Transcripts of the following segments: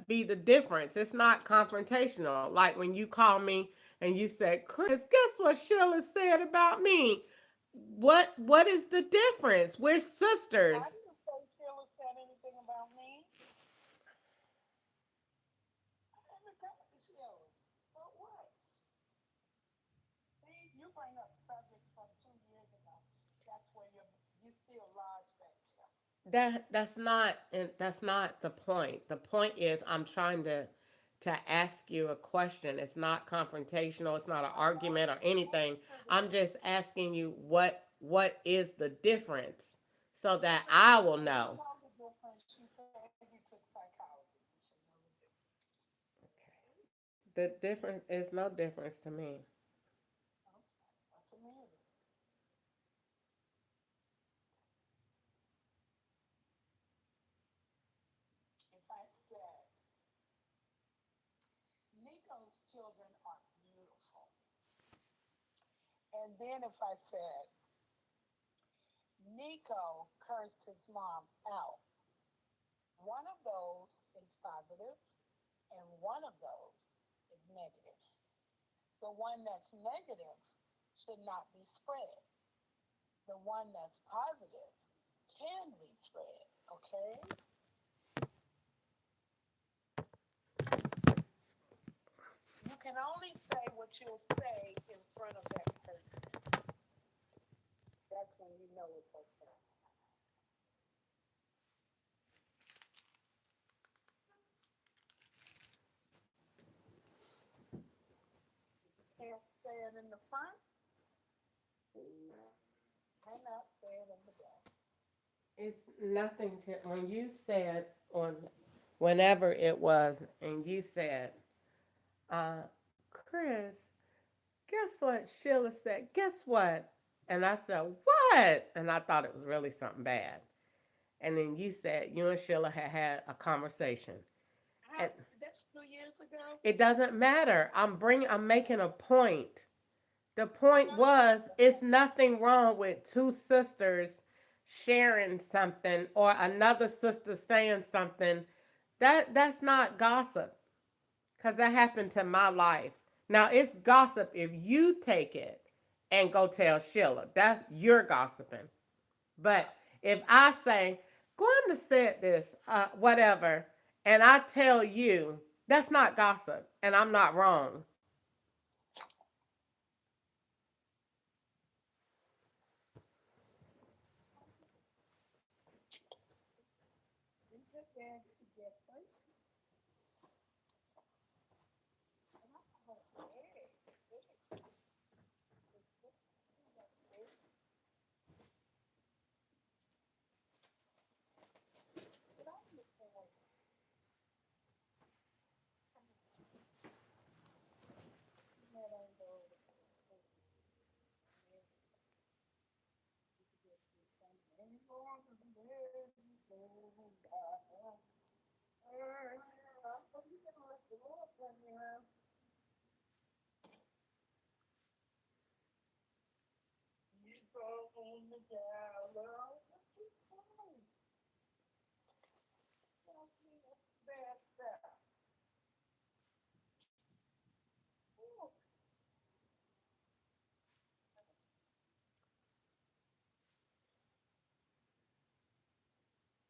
be the difference? It's not confrontational. Like when you call me and you said, Chris, guess what Sheila said about me? What is the difference? We're I sisters. didn't say Sheila said anything about me. I never talked to Sheila. But what? See, you bring up subjects from 2 years ago. That's where you still lodge back here. That's not the point. The point is I'm trying to ask you a question. It's not confrontational, it's not an I know argument or you anything. answered I'm it. just asking you what is the difference so that Okay, I you will know know. the difference. You said you took psychology. You should know the difference. The difference is no difference to me. Okay, what's the matter? If I said Nico's children are beautiful, and then if I said Nico cursed his mom out, one of those is positive and one of those is negative. The one that's negative should not be spread. The one that's positive can be spread, okay? You can only say what you'll say in front of that person. That's when you know it's okay. If you can't say it in the front, why not say it in the back? It's nothing to when you said on whenever it was and you said, Chris, guess what Sheila said? Guess what? And I said, what? And I thought it was really something bad. And then you said you and Sheila had a conversation. How, And that's 2 years ago? it doesn't matter. I'm making a point. The point No, that's was not the it's point. nothing wrong with two sisters sharing something or another sister saying something. That's not gossip because that happened to my life. Now it's gossip if you take it and go tell Sheila. That's you're gossiping. But if I say, Glenda said this, whatever, and I tell you, that's not gossip, and I'm not wrong. We get there together. And I thought, hey, but I understand why you met on the bad stuff.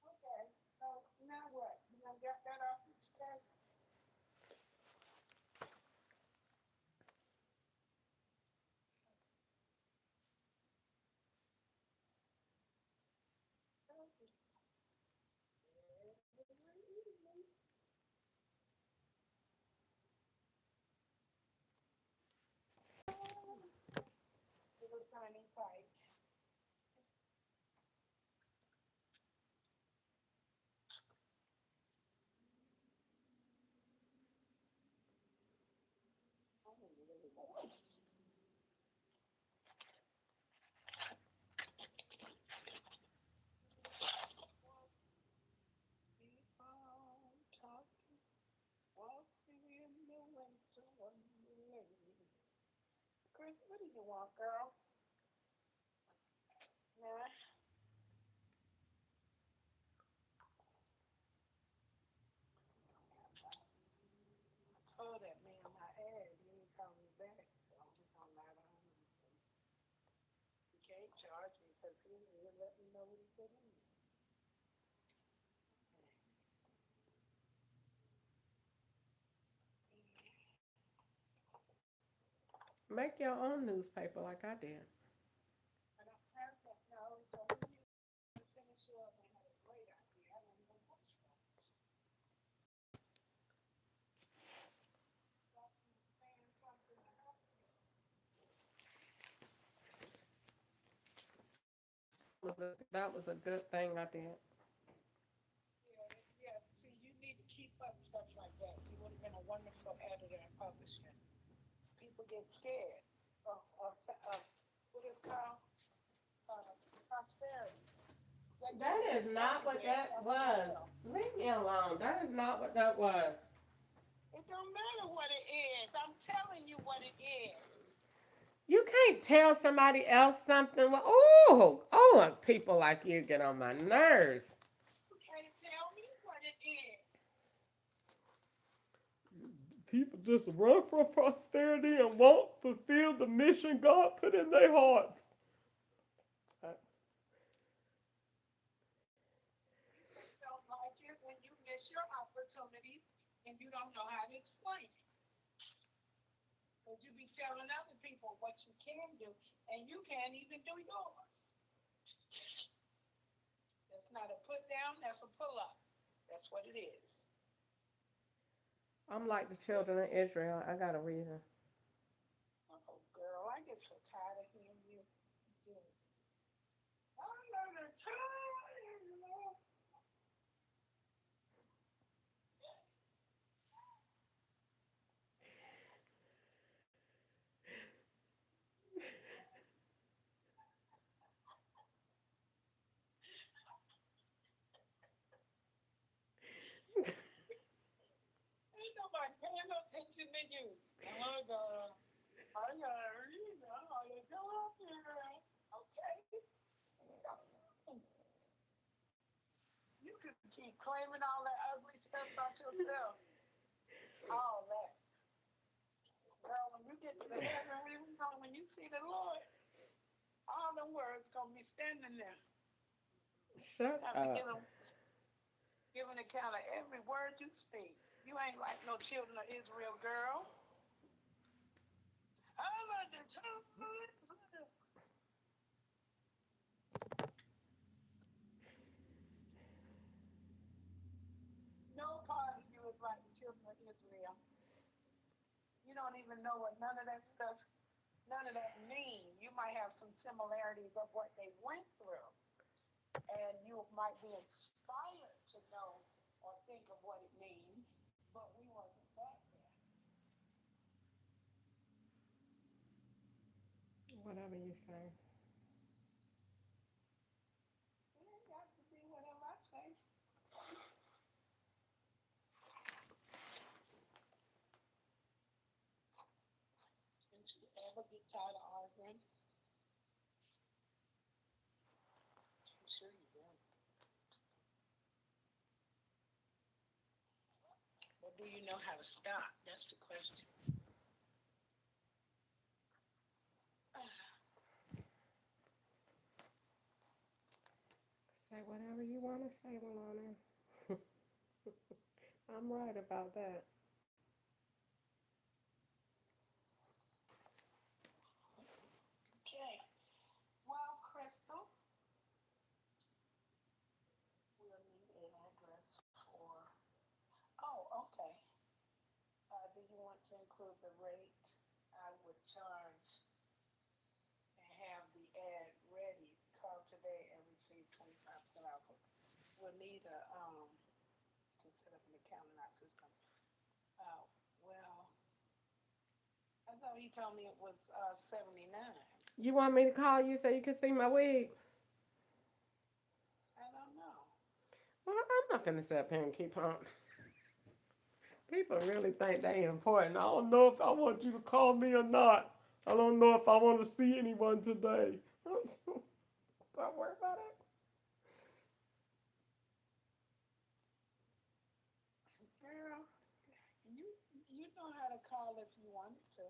Okay, so now what? You gonna get that off your chest? Little tiny fight. Keep on talking, walking in the winter wonderland. Chris, what do you want, girl? Nah. charge me because he'll let me know what he put in there. Make your own newspaper like I did. And I have that. No, so when you finish yours, I had a great idea. I don't know what's wrong. Saying something to help me. That was a good thing I did. Yeah, yeah. See, you need to keep up stuff like that. You would have been a wonderful editor and publisher. People get scared of what is called prosperity. They get That real is not what everywhere that else as was. well. Leave me alone. That is not what that was. It don't matter what it is. I'm telling you what it is. You can't tell somebody else something. Oh, people like you get on my nerves. You can't tell me what it is. People just run for prosperity and won't fulfill the mission God put in their hearts. People don't like it when you miss your opportunities and you don't know how to explain it. Because you be telling other people what you can do and you can't even do yours. That's not a put down, that's a pull up. That's what it is. I'm like the children of Israel. I got a reason. Oh, girl, I get so tired of hearing you do it. I'm not tired, you know. Ain't nobody paying no attention to you. Oh, God. I got you know, you go up there. Okay. You can keep claiming all that ugly stuff about yourself. All that. Girl, when you get to the heaven, when you see the Lord, all them words gonna be standing there. Shut Have to up. give an account of every word you speak. You ain't like no children of Israel, girl. I'm at the top. No part of you is like the children of Israel. You don't even know what none of that stuff, none of that mean. You might have some similarities of what they went through, and you might be inspired to know or think of what it means, but we wasn't back there. Whatever you say. It ain't got to be whatever I say. Didn't you ever get tired of arguing? I'm sure you will. But do you know how to stop? That's the question. Say whatever you want to say, Malona. I'm right about that. Okay. Well, Crystal, we'll need an address for. Oh, okay. Do you want to include the rate I would charge and have the ad ready? Call today and receive 25% off. We'll need to set up an account in our system. Oh, well, I thought he told me it was 79. You want me to call you so you can see my wig? I don't know. Well, I'm not gonna sit up here and keep on. People really think they important. I don't know if I want you to call me or not. I don't know if I want to see anyone today. Don't worry about it. Girl, you you know how to call if you wanted to.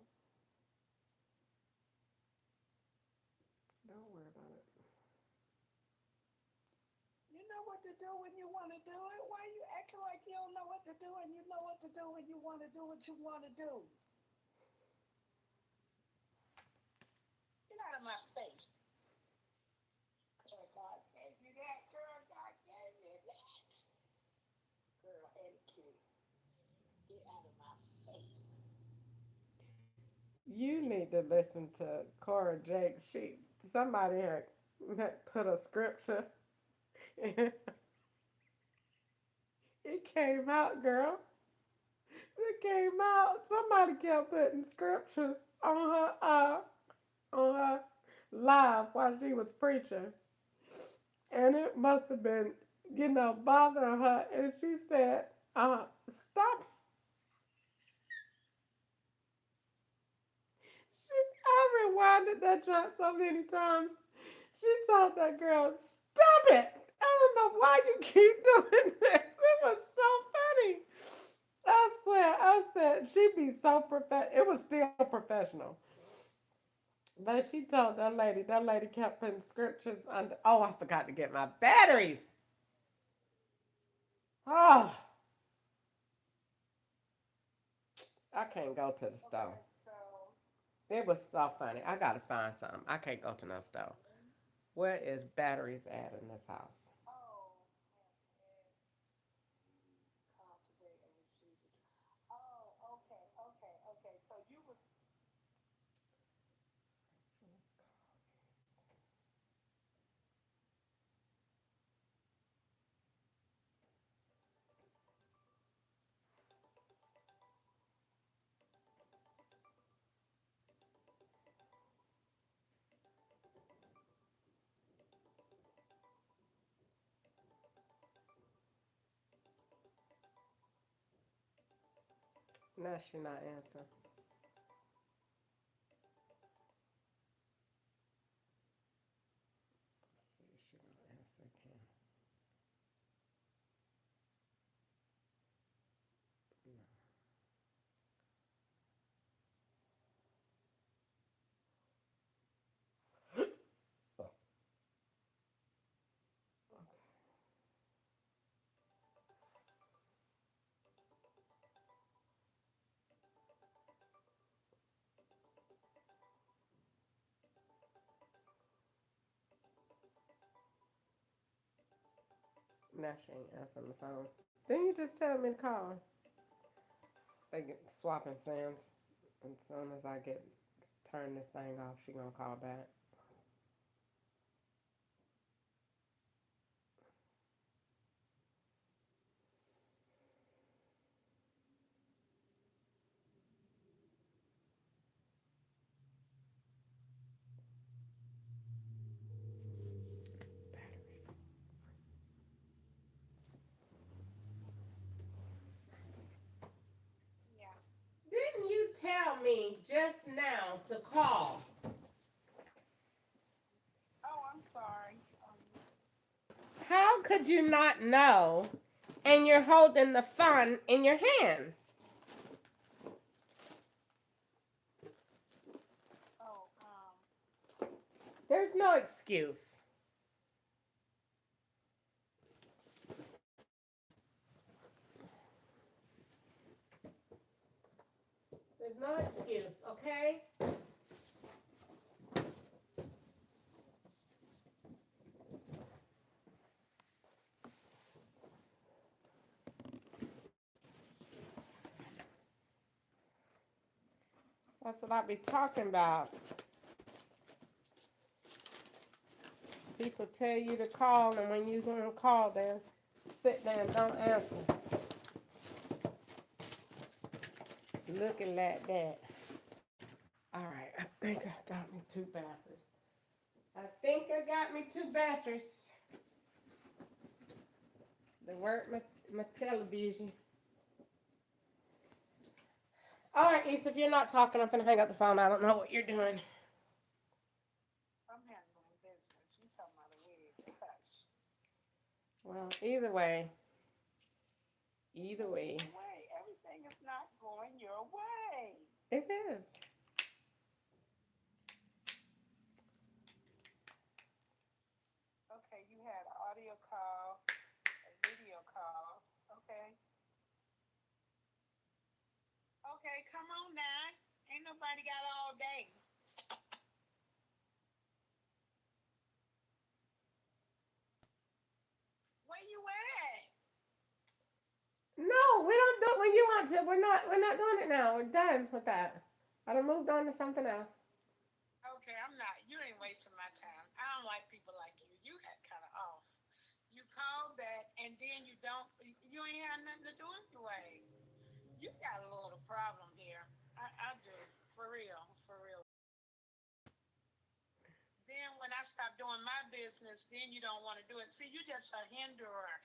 Don't worry about it. what to do when you want to do it? Why are you acting like you don't know what to do and you know what to do when you want to do what you want to do? Get out of my face. Girl, God gave you that. Girl, God gave you that. Girl, etiquette. Get out of my face. You need to listen to Cora Jakes. Somebody had put a scripture. It came out, girl. It came out. Somebody kept putting scriptures on her live while she was preaching, and it must have been, bothering her. And she said, "Stop." I rewinded that junk so many times. She told that girl, "Stop it! I don't know why you keep doing this." It was so funny. I said, she'd be so professional. It was still professional. But she told that lady kept putting scriptures under. Oh, I forgot to get my batteries. Oh, I can't go to the store. Okay, so. It was so funny. I gotta find something. I can't go to no store. Where is batteries at in this house? Oh, call today and receive it. Oh, okay, okay, okay. So you would. No, she not answering. Let's see, she don't answer again. Now she ain't answering the phone. Then you just tell me to call. They get swapping Sims. As soon as I get turn this thing off, she gonna call back. Batteries. Yeah. Didn't you tell me just now to call? Oh, I'm sorry. How could you not know? And you're holding the phone in your hand. Oh, There's no excuse. There's no excuse, okay? That's what I be talking about. People tell you to call, and when you gonna call, they'll sit there and don't answer. Looking like that. All right, I think I got me two batteries. I think I got me two batteries. They work my television. All right, Issa, if you're not talking, I'm finna hang up the phone. I don't know what you're doing. I'm handling business. You talking about a wig. Hush. Well, either way, Either way, everything is not going your way. it is. Okay, you had an audio call come on now. Ain't nobody got all day. Where you at? No, we don't do it when you want to. We're not doing it now. We're done with that. I done moved on to something else. Okay, I'm not. You ain't wasting my time. I don't like people like you. You got kind of off. You call back and then you don't. You ain't had nothing to do anyway. You got a little problem here. I do. For real. For real. Then when I stop doing my business, then you don't want to do it. See, you just a hinderer.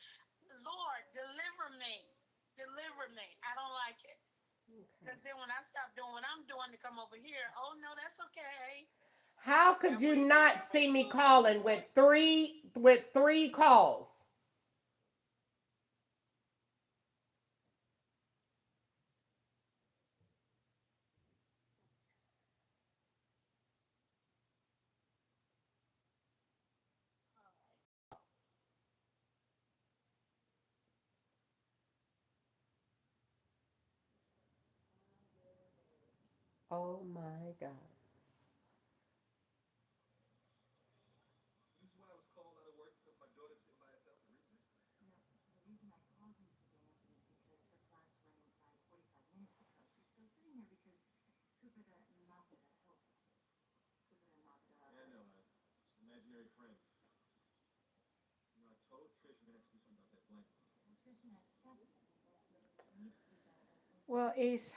Lord, deliver me. Deliver me. I don't like it. Okay. Because then when I stop doing what I'm doing to come over here, oh no, that's okay. How could That you way you not can see make me moves. calling with three calls? Oh my God. Well, Ace,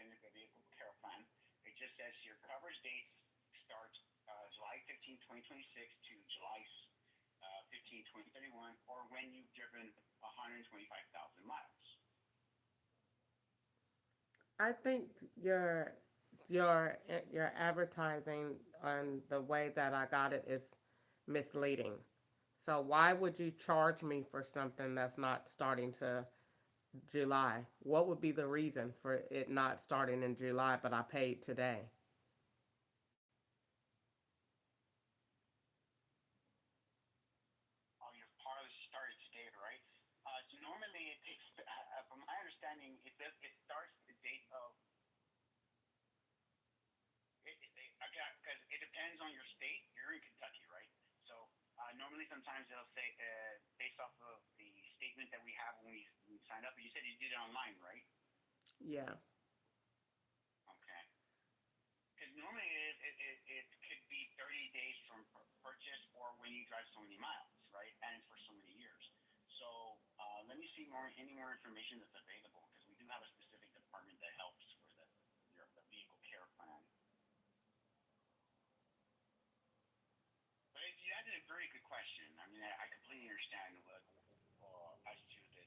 extended vehicle care plan. It just says your coverage dates start July 15, 2026 to July 15, 2031, or when you've driven 125,000 miles. I think your your your advertising on the way that I got it is misleading. So why would you charge me for something that's not starting to July? What would be the reason for it not starting in July, but I paid today? Oh, your policy started today, right? So normally it takes, from my understanding, it starts the date of because it depends on your state. You're in Kentucky, right? So normally sometimes they'll say based off of the statement that we have when we signed up. But you said you did it online, right? Yeah. Okay. Because normally it could be 30 days from purchase or when you drive so many miles, right? And it's for so many years. So let me see any more information that's available because we do have a specific department that helps for the vehicle care plan. But that is a very good question. I mean, I completely understand as to the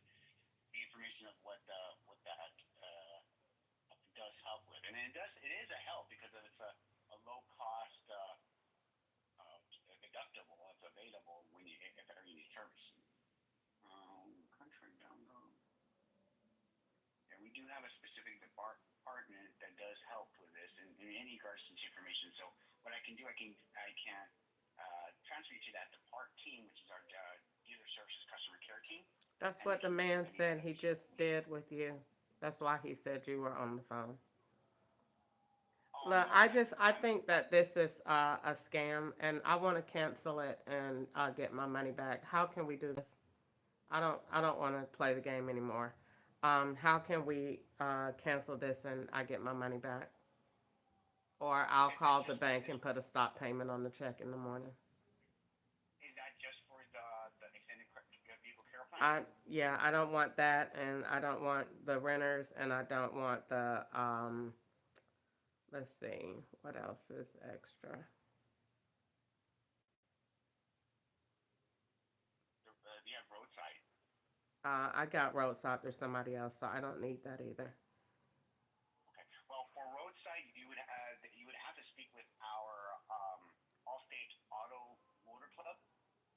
information of what that does help with, and it is a help because it's a low cost deductible that's available when you if ever you need servicing. Country download. Yeah, we do have a specific department that does help with this in any regards to this information. So what I can do, I can transfer you to that depart team, which is our dealer services customer care team, That's and they what the can man give you that said he additional just information. did with you. That's why he said you were on the phone. Oh Look, no, I think that this is a scam, and I want to cancel it and get my money back. How can we do this? I don't want to play the game anymore. How can we cancel this and I get my money back? Or I'll call the bank and put a stop payment on the check in the morning. is that just for the extended vehicle care plan? Yeah, I don't want that, and I don't want the renters, and I don't want the let's see, what else is extra? Do you have roadside? I got roadside through somebody else, so I don't need that either. Okay. Well, for roadside, you would have to speak with our Allstate Auto Motor Club,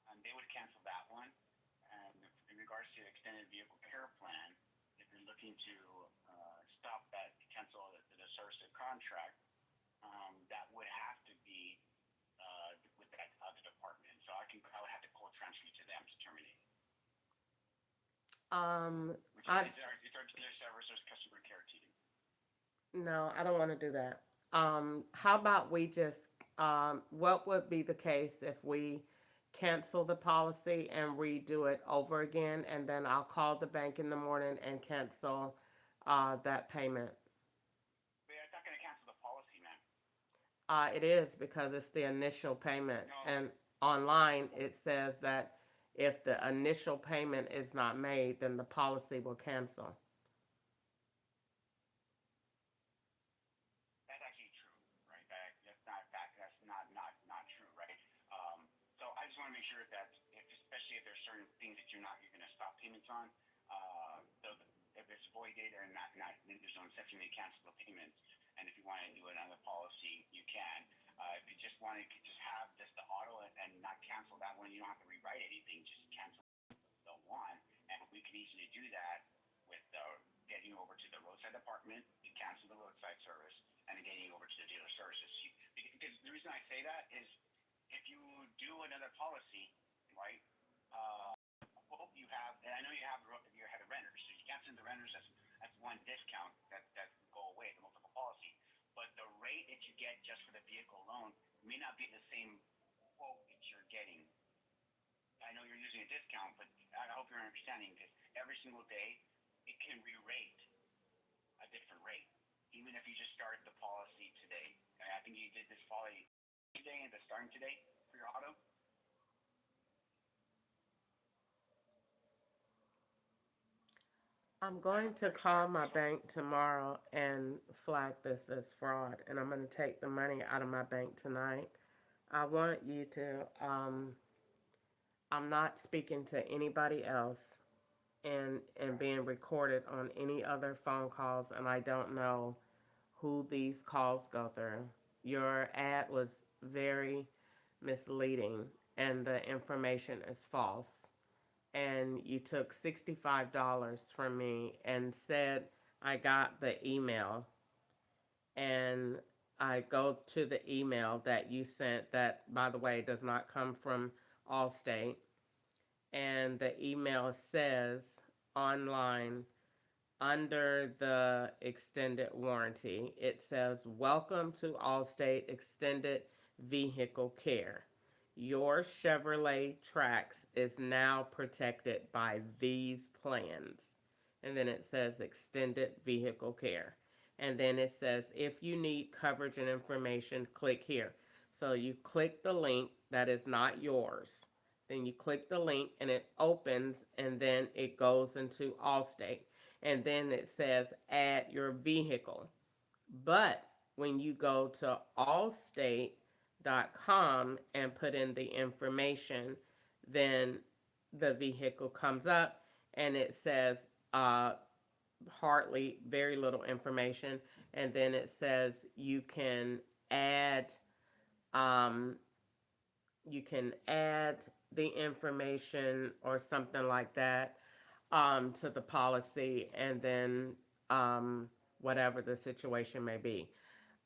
and they would cancel that one. And in regards to extended vehicle care plan, if you're looking to stop that, cancel the service contract, that would have to be with that other department. So I would have to call transfer to them to terminate, Um, which I it's our dealer services customer care team. No, I don't want to do that. How about we just, what would be the case if we cancel the policy and redo it over again, and then I'll call the bank in the morning and cancel that payment? But it's not going to cancel the policy, man. It is because it's the initial payment, No, and online it says that if the initial payment is not made, then the policy will cancel. that's actually true, right? That's not true, right? So I just want to make sure that especially if there's certain things that you're going to stop payments on, so if it's voided or not, then there's no exception to cancel the payments. And if you want to do another policy, you can. If you just want to just have just the auto and not cancel that one, you don't have to rewrite anything. Just cancel the one, and we can easily do that with getting over to the roadside department, you cancel the roadside service, and then getting over to the dealer services. Because the reason I say that is if you do another policy, right? Hope you have, and I know you had a renters, so you cancel the renters. That's one discount that will go away, the multiple policy. But the rate that you get just for the vehicle alone may not be the same quote that you're getting. I know you're using a discount, but I hope you're understanding this. Every single day, it can re-rate a different rate, even if you just started the policy today. And I think you did this policy today and the starting today for your auto. I'm going to call my bank tomorrow and flag this as fraud, and I'm going to take the money out of my bank tonight. I want you to, I'm not speaking to anybody else and being recorded on any other phone calls, and I don't know who these calls go through. Your ad was very misleading, and the information is false. And you took $65 from me and said I got the email, and I go to the email that you sent that, by the way, does not come from Allstate, and the email says online under the extended warranty, it says, "Welcome to Allstate Extended Vehicle Care. Your Chevrolet Trax is now protected by these plans." And then it says Extended Vehicle Care. And then it says, "If you need coverage and information, click here." So you click the link that is not yours. Then you click the link and it opens, and then it goes into Allstate, and then it says add your vehicle. But when you go to allstate.com and put in the information, then the vehicle comes up and it says hardly, very little information. And then it says add um, you can add the information or something like that to the policy, and then um, whatever the situation may be.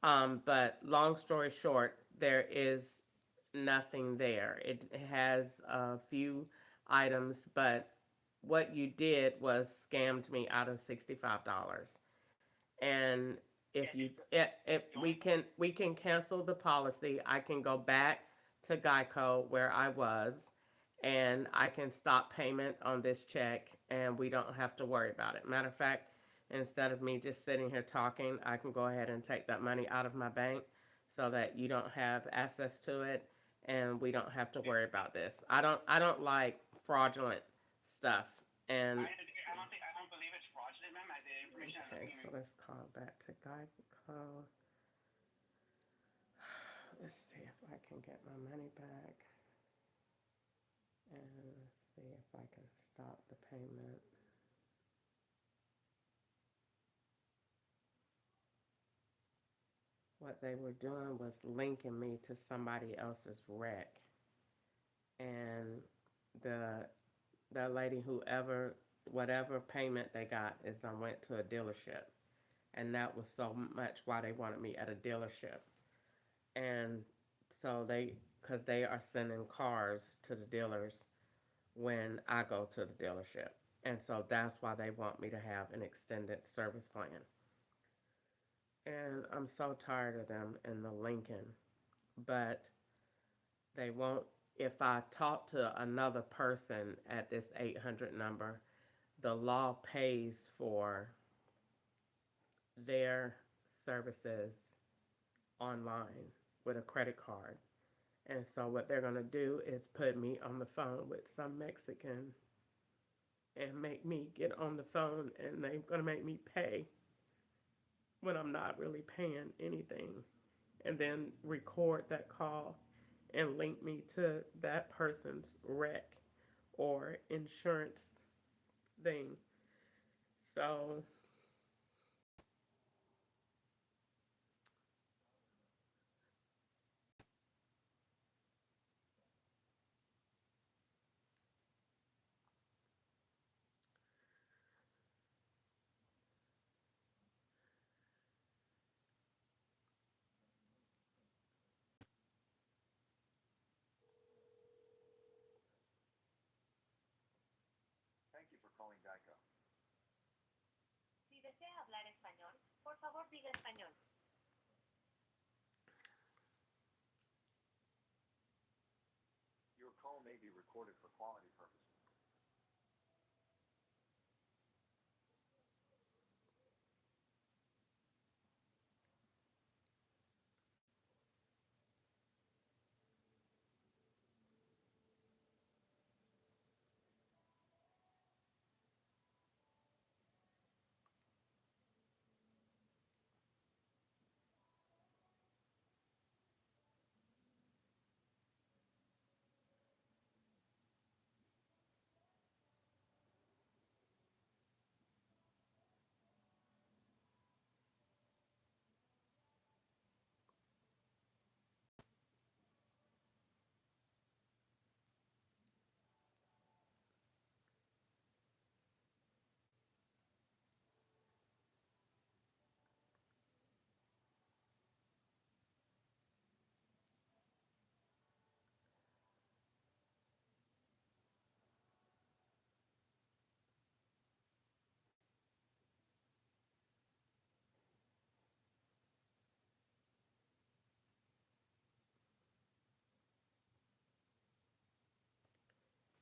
But long story short, there is nothing there. It has a few items, but what you did was scammed me out of $65. And if you if we can cancel the policy, I can go back to Geico where I was, and I can stop payment on this check, and we don't have to worry about it. Matter of fact, instead of me just sitting here talking, I can go ahead and take that money out of my bank so that you don't have access to it, and we don't have to worry about this. I don't like fraudulent stuff. And I don't believe it's fraudulent, ma'am. The information I'm okay, looking so at. let's call back to Geico. Let's see if I can get my money back, and let's see if I can stop the payment. What they were doing was linking me to somebody else's wreck, and the the lady, whoever, whatever payment they got, is done went to a dealership, and that was so much why they wanted me at a dealership. And so because they are sending cars to the dealers when I go to the dealership. And so that's why they want me to have an extended service plan. And I'm so tired of them in the Lincoln. But they won't, if I talk to another person at this 800 number, the law pays for their services online with a credit card. And so what they're going to do is put me on the phone with some Mexican and make me get on the phone, and they're going to make me pay when I'm not really paying anything, and then record that call and link me to that person's wreck or insurance thing. So Thank you for calling Geico. Si desea hablar español, por favor diga español. Your call may be recorded for quality purposes.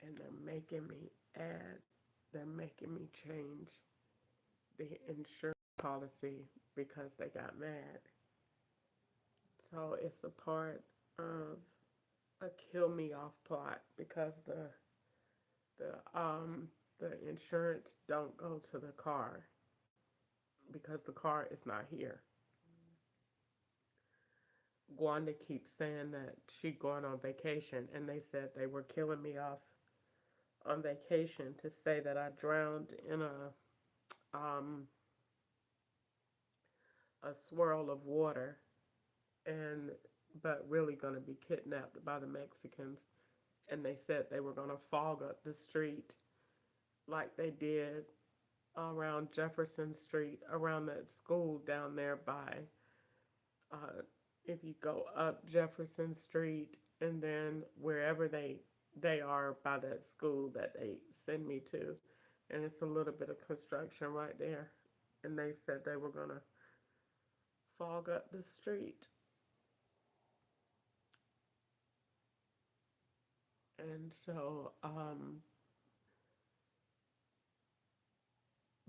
and they're making me change the insurance policy because they got mad. So it's a part of a kill me off plot because the the insurance don't go to the car because the car is not here. Gwanda keeps saying that she going on vacation, and they said they were killing me off on vacation to say that I drowned in um, a swirl of water, and but really gonna be kidnapped by the Mexicans, and they said they were gonna fog up the street like they did around Jefferson Street, around that school down there by uh, if you go up Jefferson Street and then wherever they are by that school that they send me to, and it's a little bit of construction right there, and they said they were gonna fog up the street, and so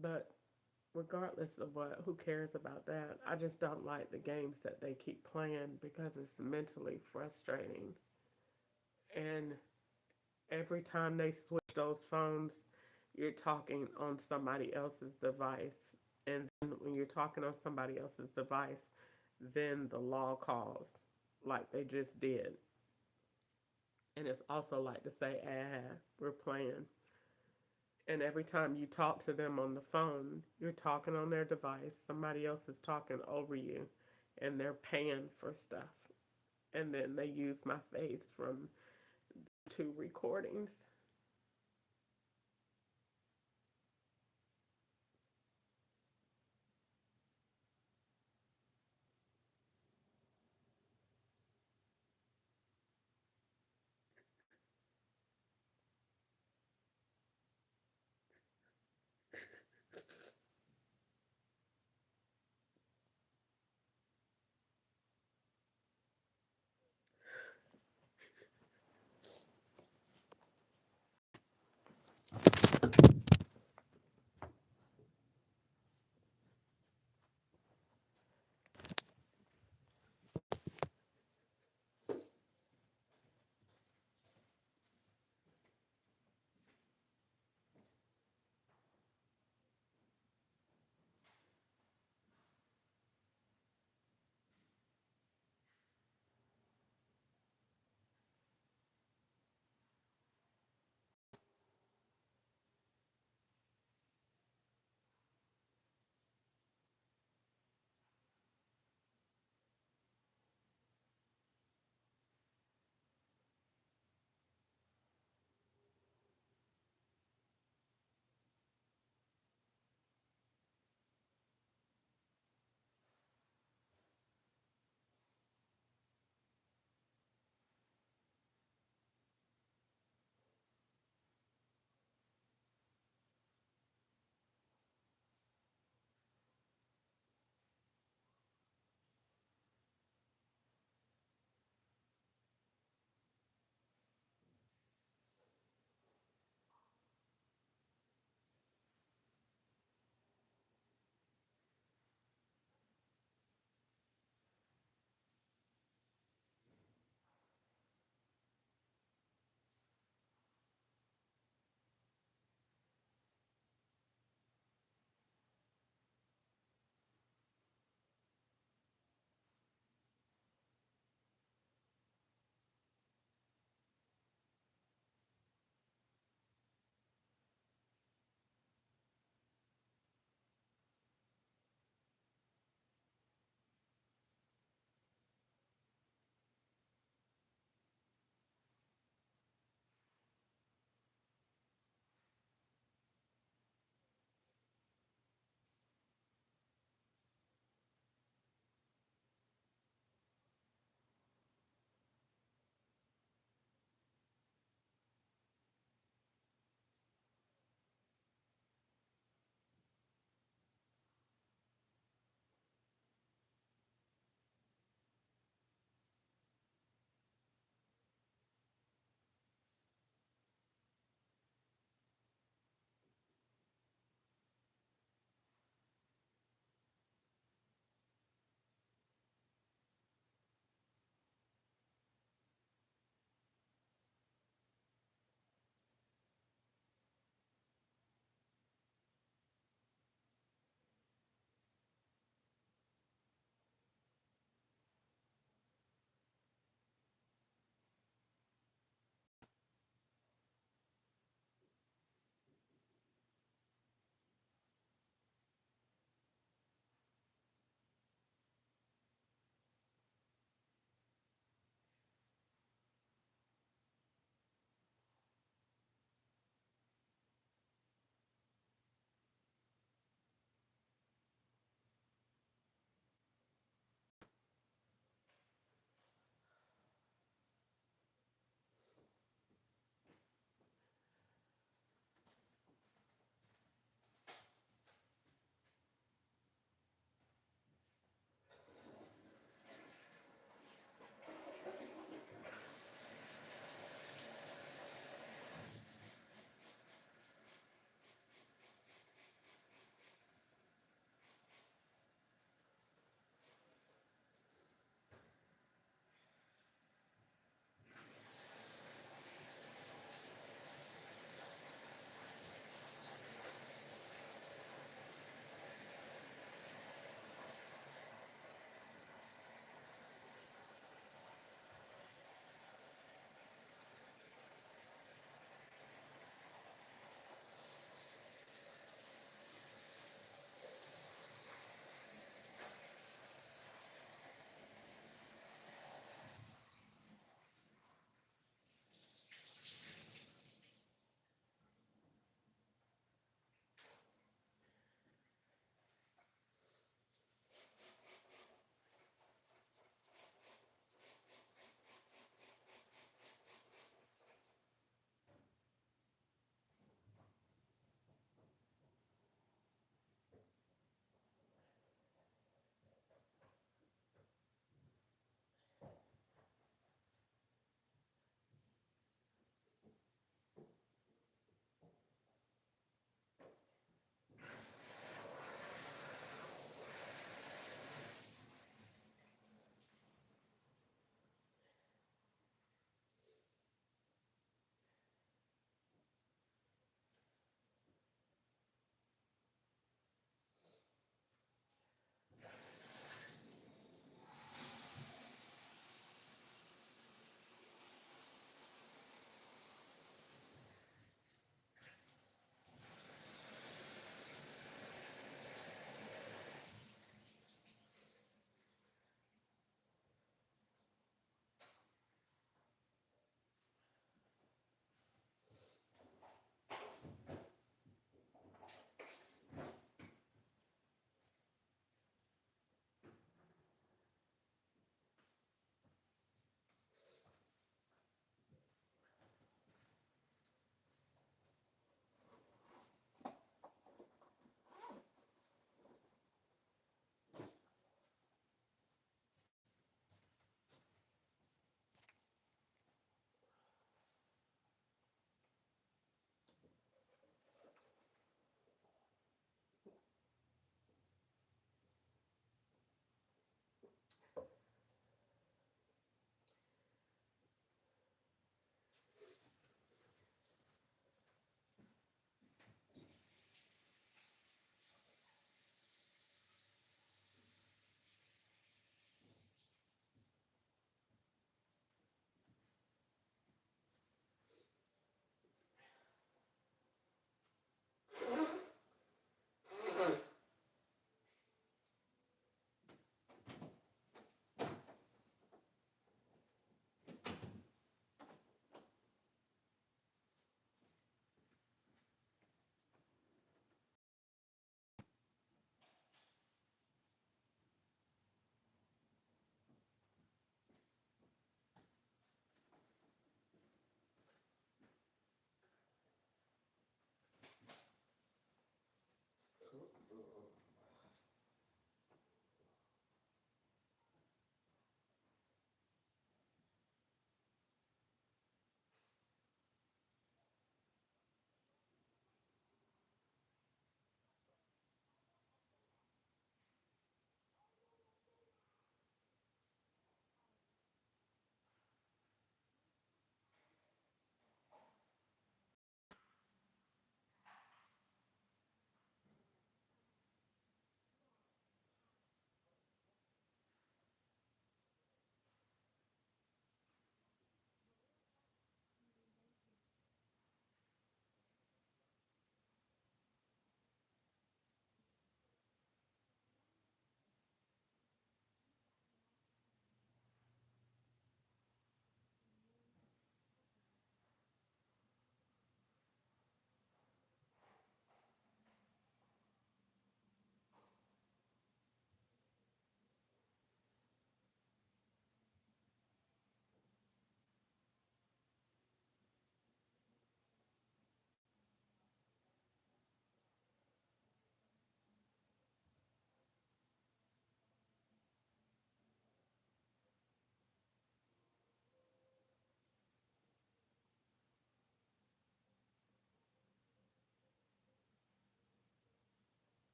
but regardless of what, who cares about that? I just don't like the games that they keep playing because it's mentally frustrating. And every time they switch those phones, you're talking on somebody else's device. And then when you're talking on somebody else's device, then the law calls, like they just did. And it's also like to say, ah, we're playing. And every time you talk to them on the phone, you're talking on their device, somebody else is talking over you, and they're paying for stuff. And then they use my face from two recordings.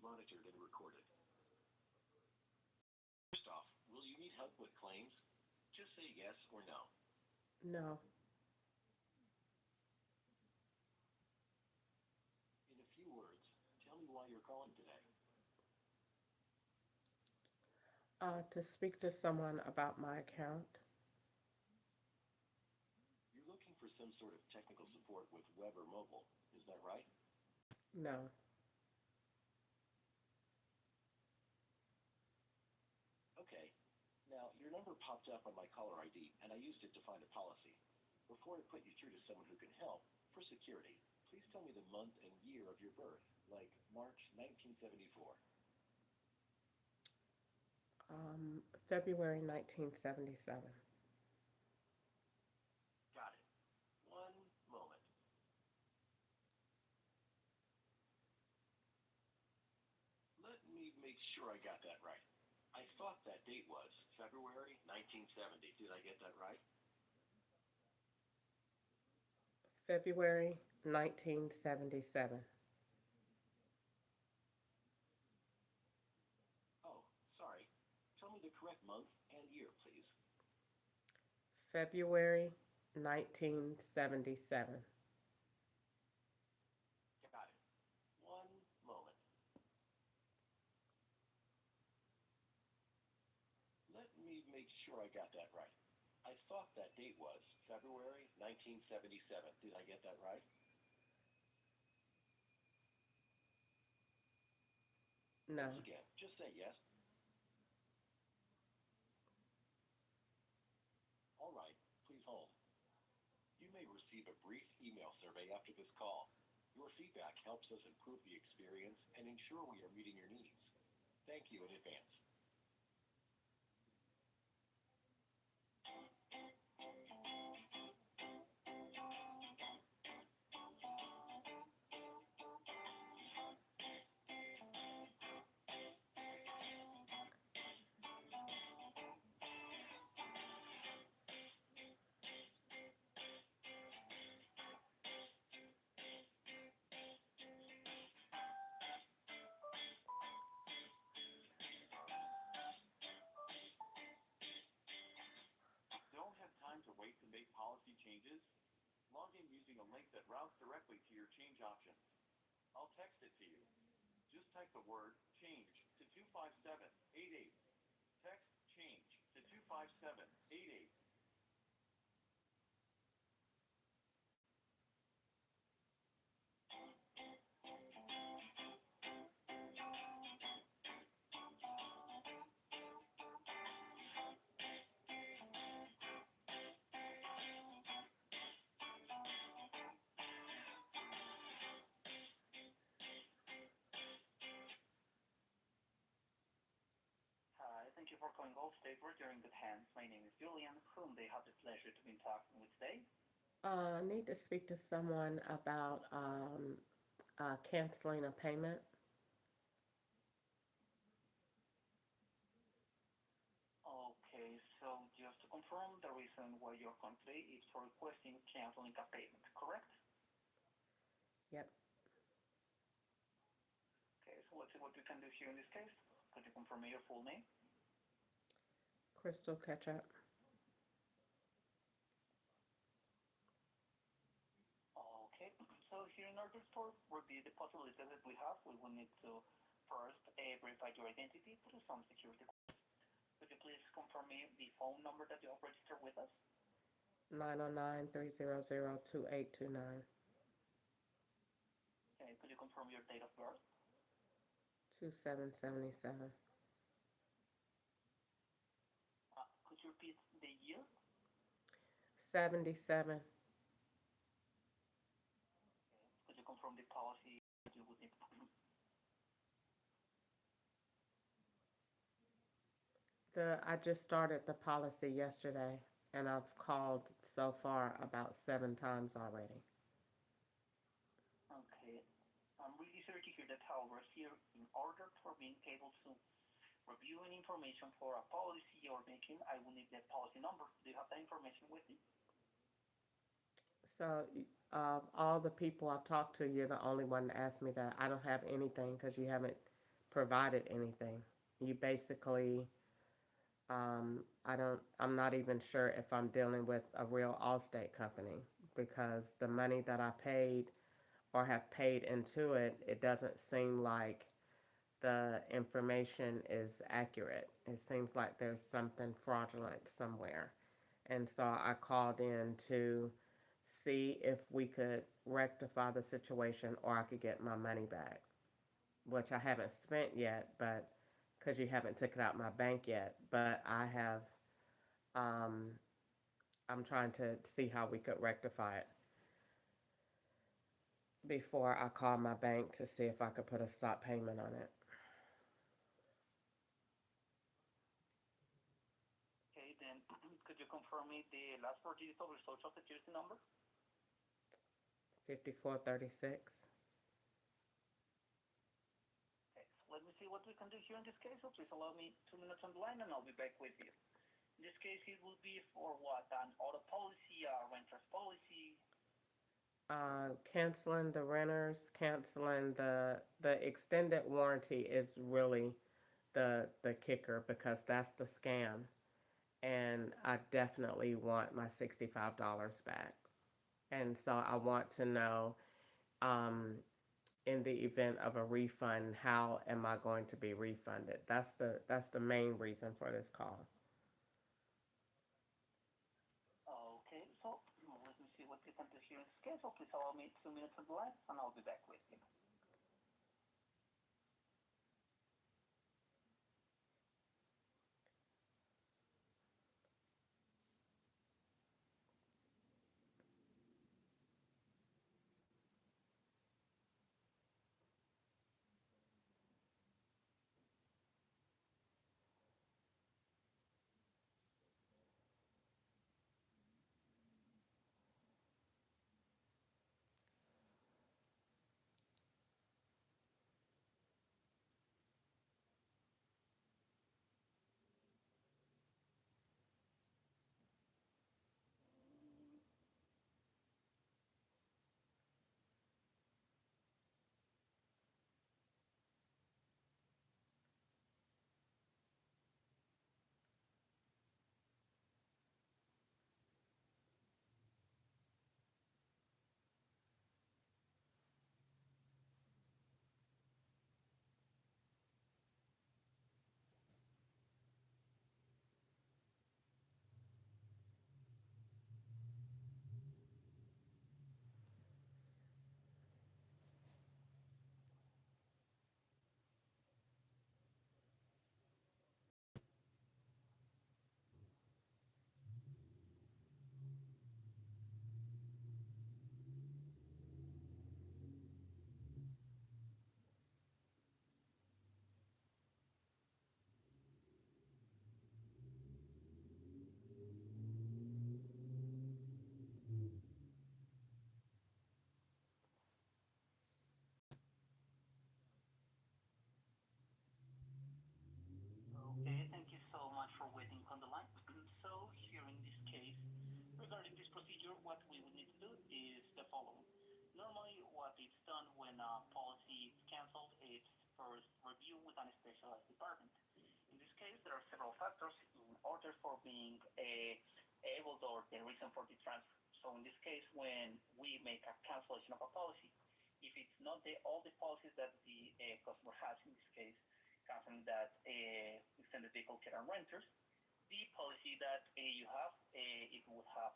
monitored and recorded. First off, will you need help with claims? Just say yes or no. No. In a few words, tell me why you're calling today. To speak to someone about my account. You're looking for some sort of technical support with web or mobile, is that right? No. Okay. Now, your number popped up on my caller ID, and I used it to find a policy. Before I put you through to someone who can help, for security, please tell me the month and year of your birth, like March 1974. February 1977. Got it. One moment. Let me make sure I got that right. I thought that date was February 1970. Did I get that right? February 1977. Oh, sorry. Tell me the correct month and year, please. February 1977. Got it. One moment. Let me make sure I got that right. I thought that date was February 1977. Did I get that right? No. Once again, just say yes. All right, please hold. You may receive a brief email survey after this call. Your feedback helps us improve the experience and ensure we are meeting your needs. Thank you in advance. Don't have time to wait to make policy changes? Log in using a link that routes directly to your change options. I'll text it to you. Just type the word change to 25788. Text change to 25788. Hi, thank you for calling Allstate. We're during good hands. My name is Julian, whom they have the pleasure to be talking with today. I need to speak to someone about canceling a payment. Okay, so just to confirm, the reason why you're calling today is for requesting canceling a payment, correct? Yep. Okay, so let's see what we can do here in this case. Could you confirm me your full name? Crystal Ketchup. Okay, so here in order to review the possibilities that we have, we will need to first verify your identity through some security. Could you please confirm me the phone number that you have registered with us? 909-300-2829. Okay, could you confirm your date of birth? 2777. Could you repeat the year? 77. Could you confirm the policy that you would need? I just started the policy yesterday, and I've called so far about 7 times already. Okay. I'm really sorry to hear that. However, here, in order for being able to review any information for a policy you're making, I will need the policy number. Do you have that information with you? So, all the people I've talked to, you're the only one to ask me that. I don't have anything because you haven't provided anything. You basically, I'm not even sure if I'm dealing with a real Allstate company because the money that I paid or have paid into it, it doesn't seem like the information is accurate. It seems like there's something fraudulent somewhere. And so I called in to see if we could rectify the situation or I could get my money back, which I haven't spent yet, but because you haven't took it out my bank yet, but I have, um, I'm trying to see how we could rectify it before I call my bank to see if I could put a stop payment on it. Okay, then could you confirm me the last four digits of your social security number? 5436. Okay, so let me see what we can do here in this case. So please allow me 2 minutes on the line and I'll be back with you. In this case, it will be for what? An auto policy, a renter's policy. Canceling the renters, canceling the extended warranty is really the kicker because that's the scam, and I definitely want my $65 back. And so I want to know, um, in the event of a refund, how am I going to be refunded? That's the main reason for this call. Okay, so let me see what we can do here in this case. So please allow me 2 minutes on the line and I'll be back with you. Okay, thank you so much for waiting on the line. So here in this case, regarding this procedure, what we would need to do is the following. Normally, what is done when a policy is canceled is first review with a specialized department. In this case, there are several factors in order for being able to, or the reason for the transfer. So in this case, when we make a cancellation of a policy, if it's not all the policies that the customer has, in this case, canceling that extended vehicle care and renters, the policy that you have, it would have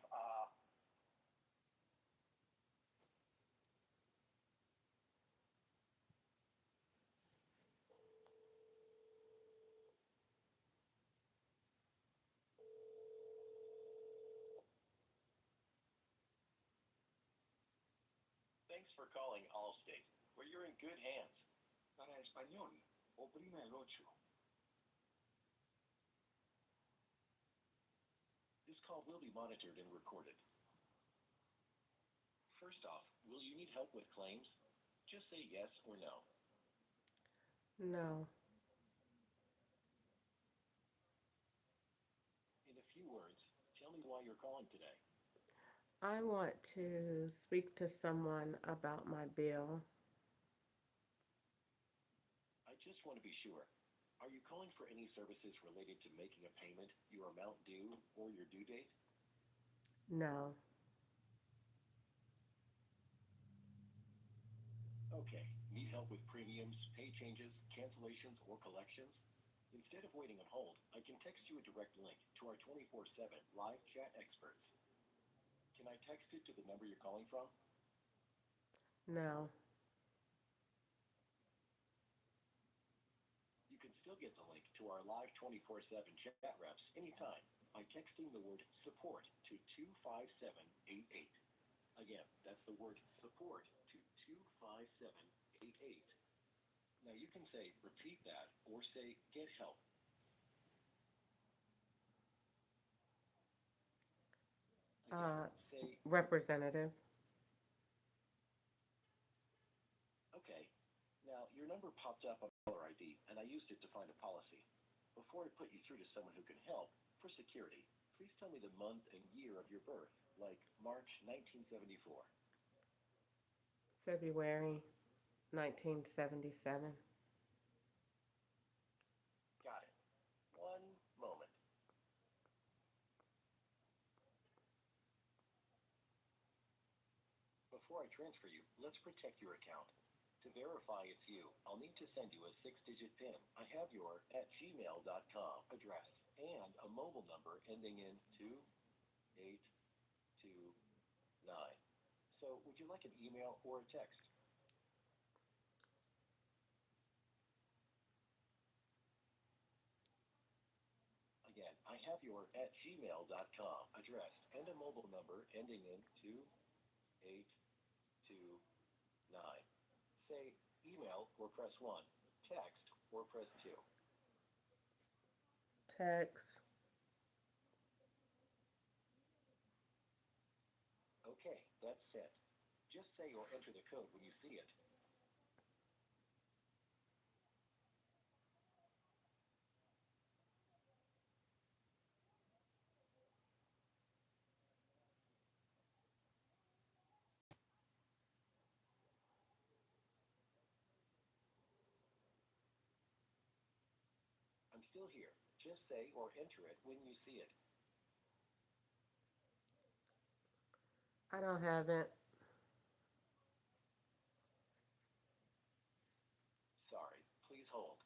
Thanks for calling Allstate, where you're in good hands. Para español, oprima el ocho. This call will be monitored and recorded. First off, will you need help with claims? Just say yes or no. No, In a few words, tell me why you're calling today. I want to speak to someone about my bill. I Just want to be sure. Are you calling for any services related to making a payment, your amount due, or your due date? No. Okay. Need help with premiums, pay changes, cancellations, or collections? Instead of waiting on hold, I can text you a direct link to our 24/7 live chat experts. Can I text it to the number you're calling from? No. You can still get the link to our live 24/7 chat reps anytime by texting the word support to 25788. Again, that's the word support to 25788. Now you can say repeat that or say get help. Again, Uh, say Representative. okay. Now your number popped up on caller ID and I used it to find a policy. Before I put you through to someone who can help, for security, please tell me the month and year of your birth, like March 1974. February 1977. Got it. One moment. Before I transfer you, let's protect your account. To verify it's you, I'll need to send you a six-digit PIN. I have your at gmail.com address and a mobile number ending in 2829. So would you like an email or a text? Again, I have your at gmail.com address and a mobile number ending in 2829. Say email or press 1, text or press 2. Text. Okay, that's sent. Just say or enter the code when you see it. I'm still here. Just say or enter it when you see it. I don't have it. Sorry, please hold.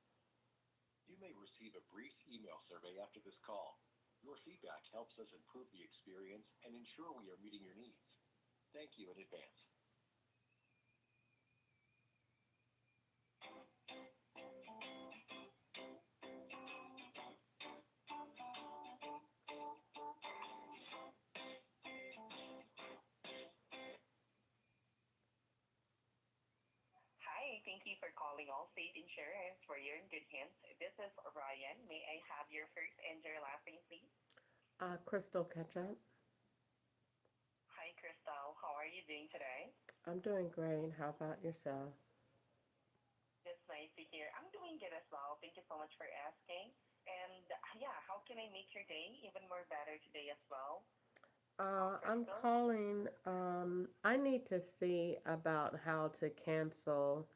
You may receive a brief email survey after this call. Your feedback helps us improve the experience and ensure we are meeting your needs. Thank you in advance. Hi, thank you for calling Allstate Insurance. For your in good hands. This is Ryan. May I have your first and your last name, please? Crystal Ketchup. Hi, Crystal. How are you doing today? I'm doing great. How about yourself? That's nice to hear. I'm doing good as well. Thank you so much for asking. And yeah, how can I make your day even more better today as well? I'm Crystal? calling. I need to see about how to cancel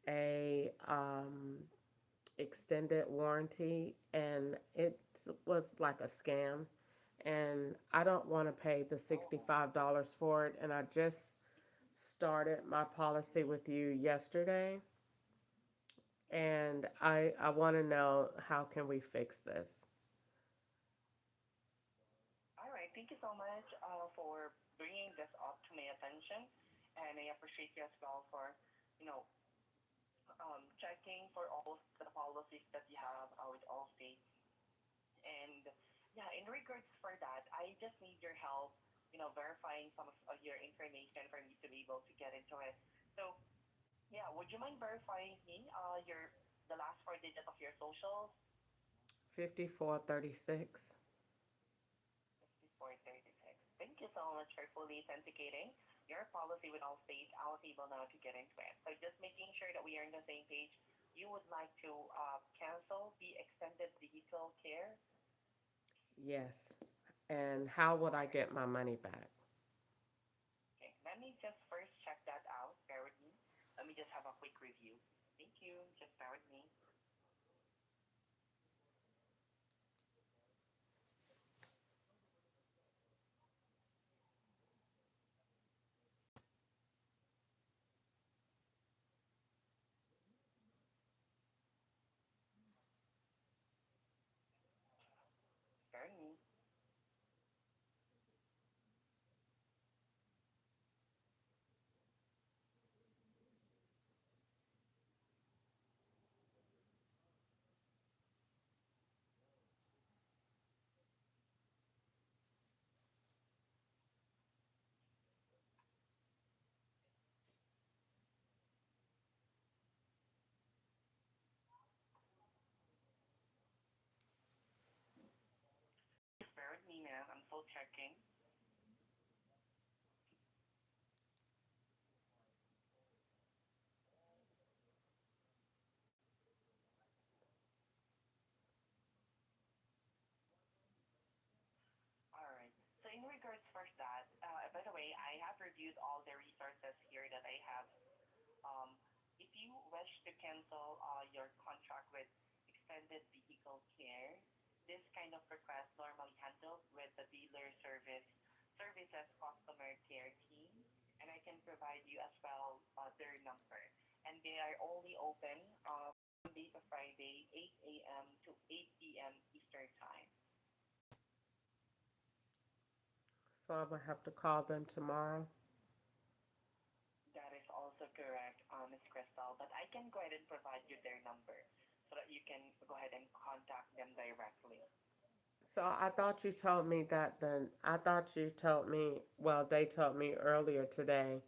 a extended warranty, and it was like a scam. And I don't want to pay the $65 for it. And I just started my policy with you yesterday, and I want to know how can we fix this. All right. Thank you so much for bringing this up to my attention. And I appreciate you as well for, you know, checking for all the policies that you have with Allstate. And yeah, in regards for that, I just need your help, verifying some of your information for me to be able to get into it. So yeah, would you mind verifying me the last four digits of your socials? 5436. 5436. Thank you so much for fully authenticating your policy with Allstate. I was able now to get into it. So just making sure that we are on the same page. You would like to cancel the extended vehicle care. Yes. And how would All I right. get my money back? Okay. Let me just first check that out. Bear with me. Let me just have a quick review. Thank you. Just bear with me. Bear with me. Just bear with me, ma'am. I'm still checking. All right. So in regards for that, by the way, I have reviewed all the resources here that I have. Um, if you wish to cancel your contract with extended vehicle care, this kind of request normally handled with the dealer services customer care team, and I can provide you as well their number. And they are only open Monday to Friday, 8 a.m. to 8 p.m. Eastern Time. So I'm gonna have to call them tomorrow. That is also correct, Ms. Crystal, but I can go ahead and provide you their number so that you can go ahead and contact them directly. So I thought you told me that I thought you told me, well, they told me earlier today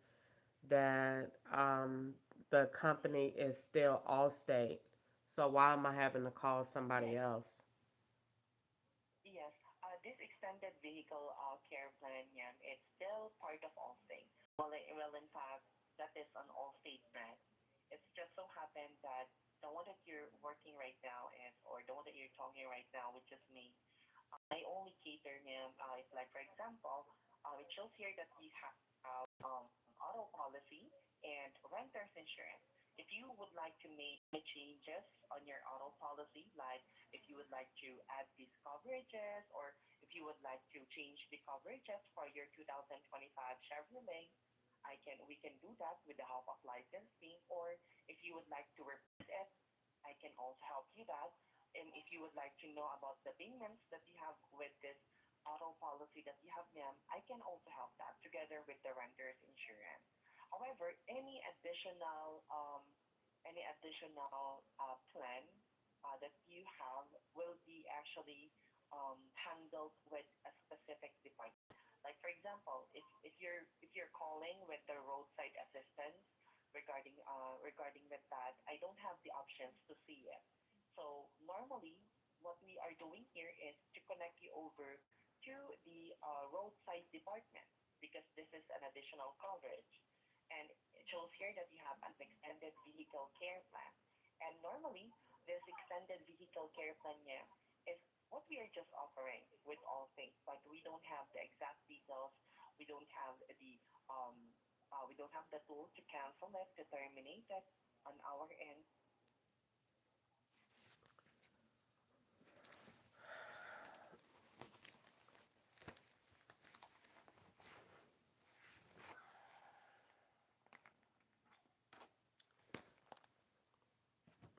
that the company is still Allstate. So why am I having to call somebody Yes, else? yes. This extended vehicle care plan, yan, it's still part of Allstate. Well, in fact, that is an Allstate brand. It's just so happened that the one that you're working right now is, or the one that you're talking right now, which is me, I only cater, ma'am, if like, for example, it shows here that you have auto policy and renter's insurance. If you would like to make any changes on your auto policy, like if you would like to add these coverages or if you would like to change the coverages for your 2025 Chevrolet, we can do that with the help of licensing. Or if you would like to replace it, I can also help you that. And if you would like to know about the payments that you have with this auto policy that you have, ma'am, I can also help that together with the renter's insurance. However, any additional plan that you have will be actually handled with a specific department. Like for example, if you're calling with the roadside assistance regarding with that, I don't have the options to see it. So normally, what we are doing here is to connect you over to the roadside department because this is an additional coverage. And it shows here that you have an extended vehicle care plan. And normally, this extended vehicle care plan, yeah, is what we are just offering with all things, but we don't have the exact details. We don't have um, we don't have the tool to cancel it, to terminate it on our end.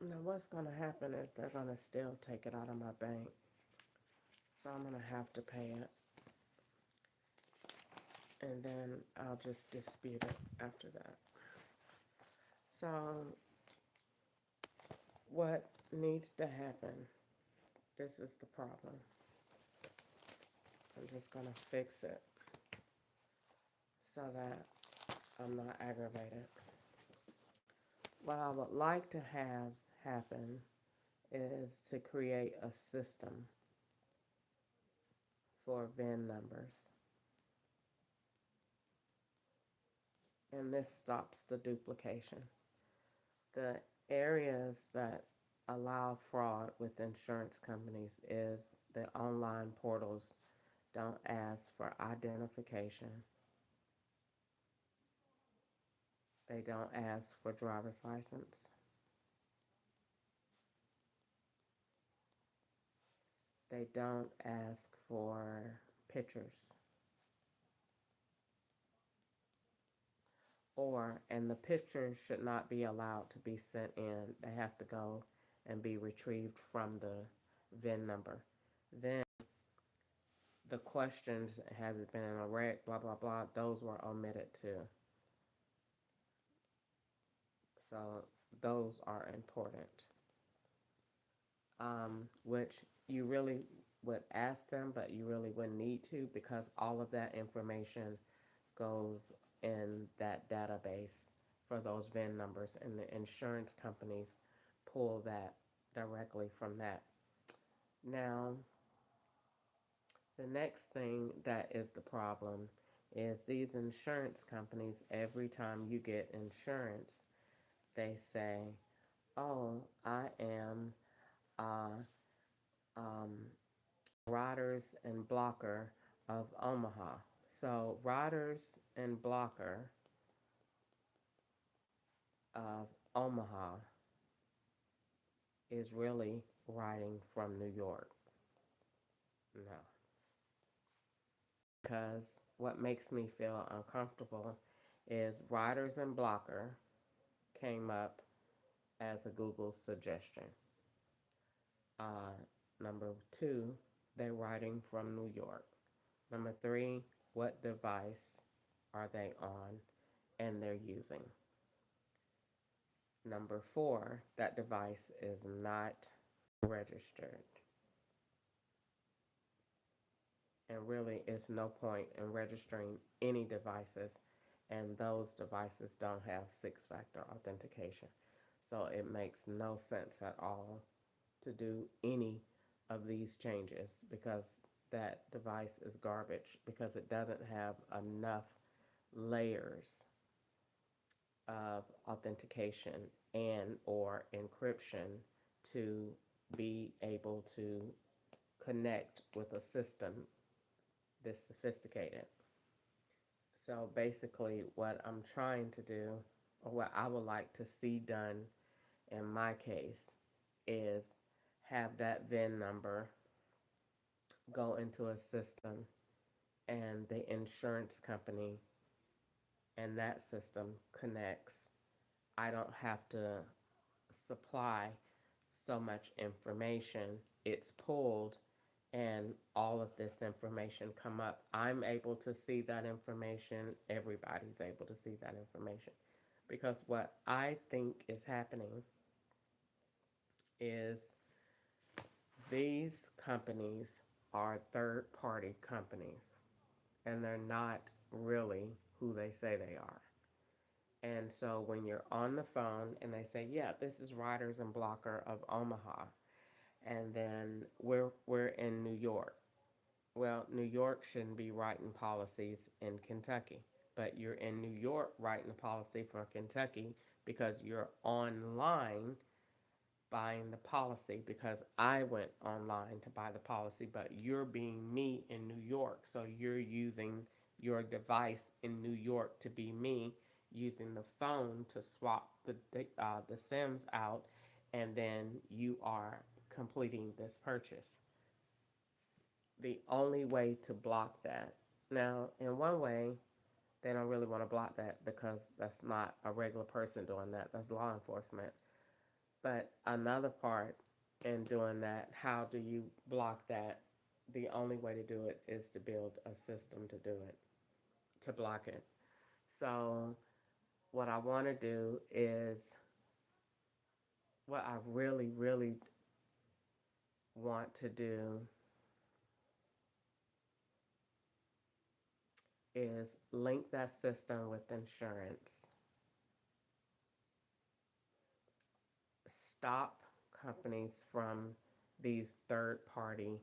Now what's gonna happen is they're gonna still take it out of my bank. So I'm gonna have to pay it. And then I'll just dispute it after that. So what needs to happen? This is the problem. I'm just gonna fix it so that I'm not aggravated. What I would like to have happen is to create a system for VIN numbers. And this stops the duplication. The areas that allow fraud with insurance companies is the online portals don't ask for identification. They don't ask for driver's license. they don't ask for pictures, and the pictures should not be allowed to be sent in. They have to go and be retrieved from the VIN number. Then the questions, has it been in a wreck, blah, blah, blah, those were omitted too. So those are important, which you really would ask them, but you really wouldn't need to because all of that information goes in that database for those VIN numbers, and the insurance companies pull that directly from that. Now, the next thing that is the problem is these insurance companies, every time you get insurance, they say, oh, I am a Riders and Blocker of Omaha. So, Riders and Blocker of Omaha is really writing from New York. No. Because what makes me feel uncomfortable is Riders and Blocker came up as a Google suggestion. Uh, Number two, they're writing from New York. Number three, what device are they on and they're using? Number four, that device is not registered. And really, it's no point in registering any devices, and those devices don't have six-factor authentication. So it makes no sense at all to do any of these changes because that device is garbage because it doesn't have enough layers of authentication and or encryption to be able to connect with a system this sophisticated. So basically what I'm trying to do, or what I would like to see done in my case, is have that VIN number go into a system and the insurance company and that system connects. I don't have to supply so much information. It's pulled and all of this information come up. I'm able to see that information. Everybody's able to see that information. Because what I think is happening is these companies are third party companies and they're not really who they say they are. And so when you're on the phone and they say, yeah, this is Riders and Blocker of Omaha, and then we're in New York. Well, New York shouldn't be writing policies in Kentucky, but you're in New York writing a policy for Kentucky because you're online buying the policy because I went online to buy the policy, but you're being me in New York. So you're using your device in New York to be me, using the phone to swap the SIMs out, and then you are completing this purchase. The only way to block that. Now, in one way, they don't really want to block that because that's not a regular person doing that, that's law enforcement. But another part in doing that, how do you block that? The only way to do it is to build a system to do it, to block it. So, what I want to do is, what I really, really want to do is link that system with insurance, stop companies from these third party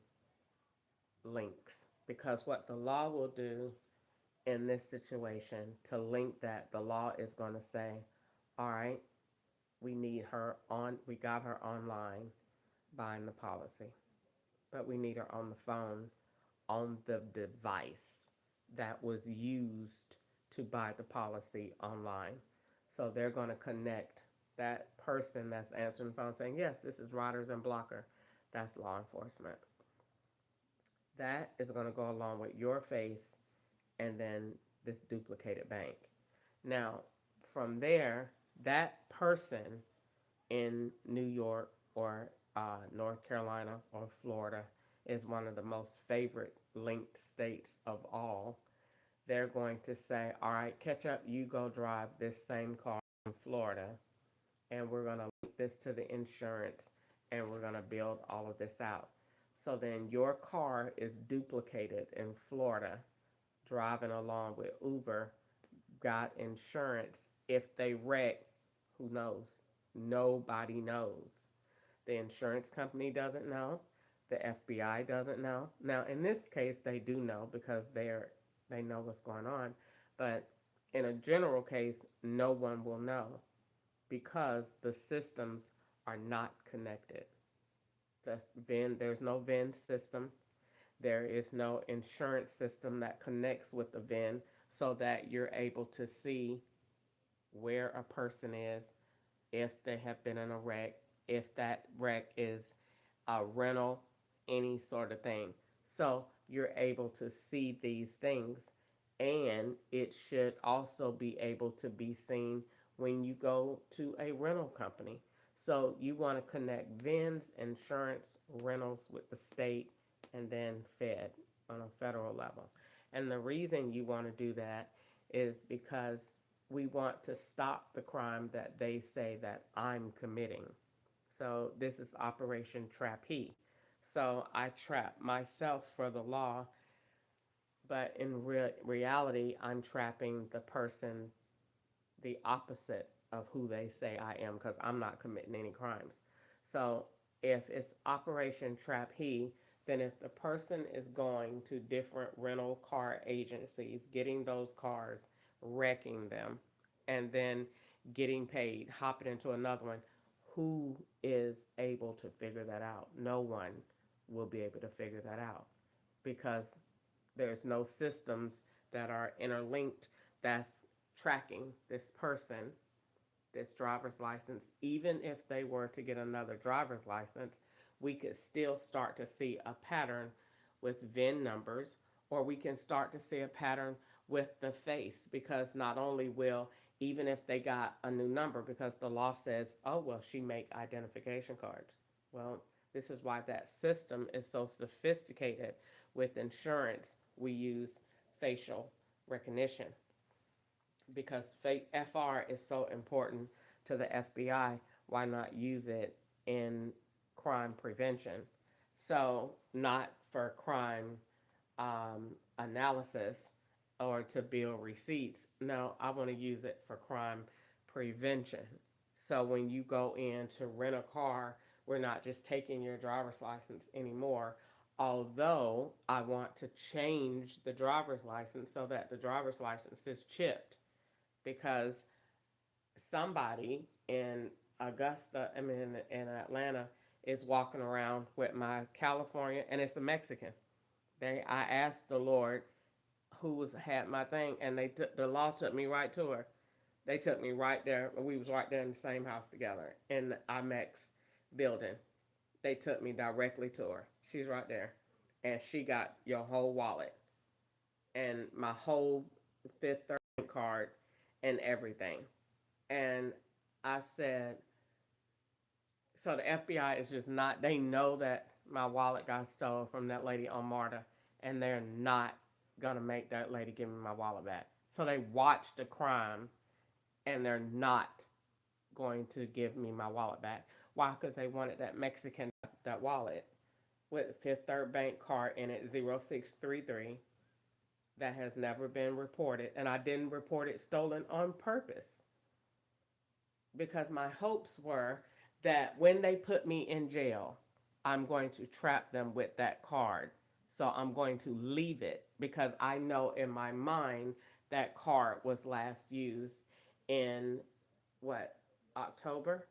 links. Because what the law will do in this situation to link that, the law is going to say, all right, we got her online buying the policy, but we need her on the phone on the device that was used to buy the policy online. So they're going to connect that person that's answering the phone saying, yes, this is Riders and Blocker. That's law enforcement. That is going to go along with your face and then this duplicated bank. Now, from there, that person in New York or North Carolina or Florida is one of the most favorite linked states of all. They're going to say, all right, catch up, you go drive this same car in Florida, and we're going to link this to the insurance, and we're going to build all of this out. So then your car is duplicated in Florida, driving along with Uber, got insurance. If they wreck, who knows? Nobody knows. The insurance company doesn't know. The FBI doesn't know. Now, in this case, they do know because they know what's going on. But in a general case, no one will know because the systems are not connected. There's no VIN system. There is no insurance system that connects with the VIN so that you're able to see where a person is, if they have been in a wreck, if that wreck is a rental, any sort of thing. So you're able to see these things, and it should also be able to be seen when you go to a rental company. So you want to connect VINs, insurance, rentals with the state, and then Fed on a federal level. And the reason you want to do that is because we want to stop the crime that they say that I'm committing. So this is Operation Trap He. So I trap myself for the law, but in reality, I'm trapping the person the opposite of who they say I am because I'm not committing any crimes. So if it's Operation Trap He, then if the person is going to different rental car agencies, getting those cars, wrecking them, and then getting paid, hopping into another one, who is able to figure that out? No one will be able to figure that out because there's no systems that are interlinked that's tracking this person, this driver's license. Even if they were to get another driver's license, we could still start to see a pattern with VIN numbers, or we can start to see a pattern with the face because not only will, even if they got a new number, because the law says, oh, well, she make identification cards. Well, this is why that system is so sophisticated. With insurance, we use facial recognition because FR is so important to the FBI. Why not use it in crime prevention? So, not for crime analysis or to build receipts. No, I want to use it for crime prevention. So, when you go in to rent a car, we're not just taking your driver's license anymore. Although I want to change the driver's license so that the driver's license is chipped because somebody in in Atlanta, is walking around with my California, and it's a Mexican. I asked the Lord who was had my thing, and the law took me right to her. They took me right there. We was right there in the same house together in the IMEX building. They took me directly to her. She's right there, and she got your whole wallet and my whole Fifth Third card and everything. And I said, so the FBI is just not, they know that my wallet got stolen from that lady on Marta, and they're not going to make that lady give me my wallet back. So they watched the crime, and they're not going to give me my wallet back. Why? Because they wanted that Mexican, that wallet with Fifth Third Bank card in it, 0633, that has never been reported. And I didn't report it stolen on purpose because my hopes were that when they put me in jail, I'm going to trap them with that card. So I'm going to leave it because I know in my mind that card was last used in what, October?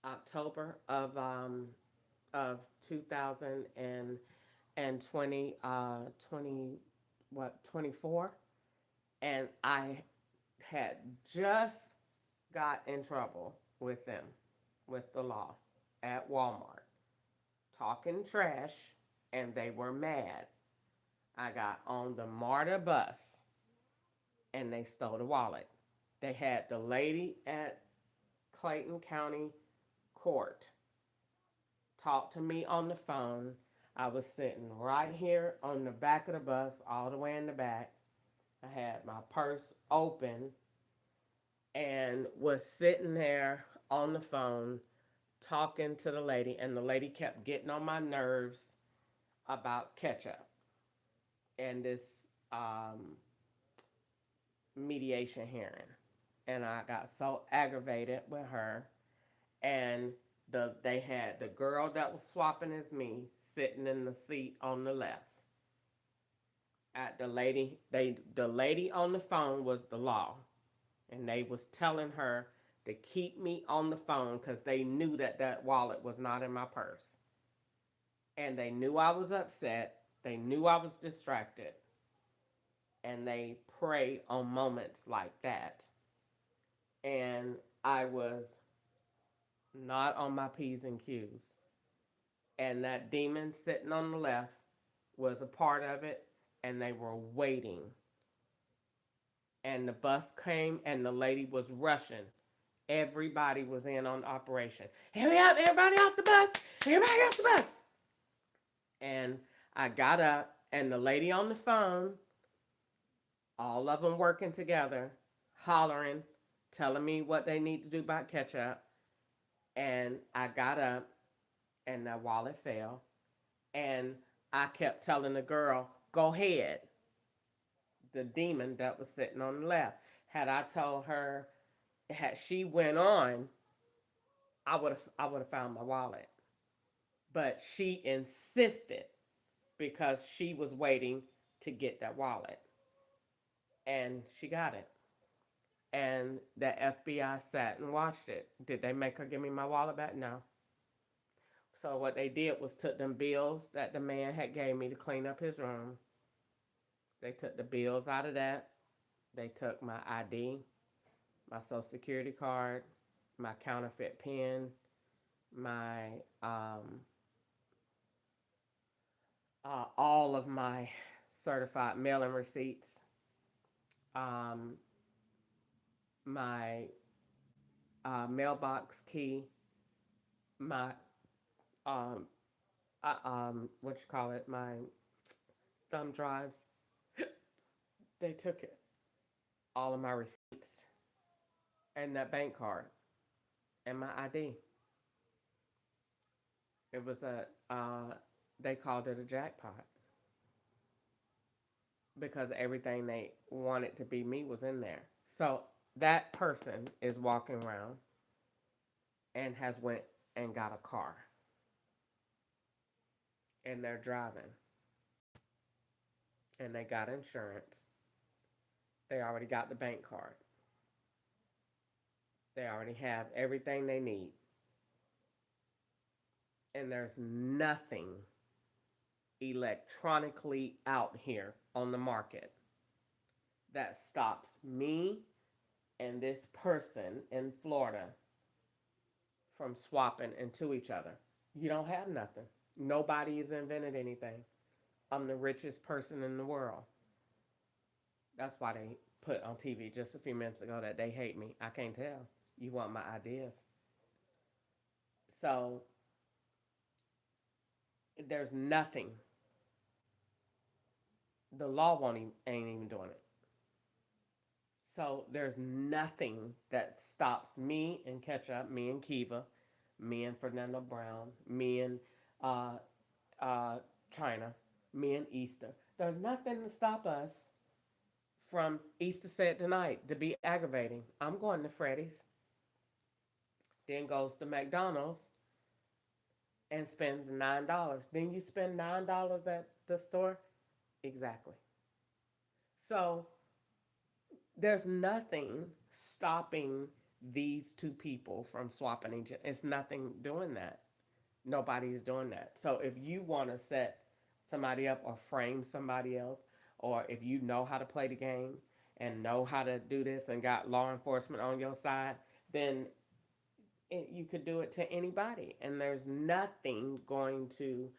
October of 2020 20 what 24, and I had just got in trouble with them, with the law at Walmart. talking trash, and they were mad. I got on the MARTA bus and they stole the wallet. They had the lady at Clayton County Court talk to me on the phone. I was sitting right here on the back of the bus, all the way in the back. I had my purse open and was sitting there on the phone talking to the lady, and the lady kept getting on my nerves about ketchup and this um, mediation hearing. And I got so aggravated with her. And they had the girl that was swapping as me sitting in the seat on the left. At the lady on the phone was the law, and they was telling her to keep me on the phone because they knew that that wallet was not in my purse, and they knew I was upset. They knew I was distracted, and they prey on moments like that. And I was not on my P's and Q's. And that demon sitting on the left was a part of it, and they were waiting. And the bus came, and the lady was rushing. Everybody was in on the operation. Hurry up, everybody off the bus! Everybody off the bus! And I got up, and the lady on the phone, all of them working together, hollering, telling me what they need to do about ketchup. And I got up, and the wallet fell. And I kept telling the girl, go ahead. The demon that was sitting on the left. Had I told her, had she went on, I would have found my wallet. But she insisted because she was waiting to get that wallet. And she got it. And the FBI sat and watched it. Did they make her give me my wallet back? No. So what they did was took them bills that the man had gave me to clean up his room. They took the bills out of that. They took my ID, my social security card, my counterfeit pen, my all of my certified mailing receipts, um, my mailbox key, my um, what you call it, my thumb drives. They took it, all of my receipts, and that bank card, and my ID. It was they called it a jackpot because everything they wanted to be me was in there. So that person is walking around and has went and got a car, and they're driving, and they got insurance. They already got the bank card. They already have everything they need. And there's nothing electronically out here on the market that stops me and this person in Florida from swapping into each other. You don't have nothing. Nobody has invented anything. I'm the richest person in the world. That's why they put on TV just a few minutes ago that they hate me. I can't tell. You want my ideas. So there's nothing. The law won't even, ain't even doing it. So there's nothing that stops me and Ketchup, me and Kiva, me and Fernando Brown, me and uh, uh, China, me and Easter. There's nothing to stop us from Easter said tonight to be aggravating. I'm going to Freddy's, then goes to McDonald's and spends $9. Then you spend $9 at the store? Exactly. So there's nothing stopping these two people from swapping each other. It's nothing doing that. Nobody's doing that. So if you want to set somebody up or frame somebody else, or if you know how to play the game and know how to do this and got law enforcement on your side, then you could do it to anybody, and there's nothing going to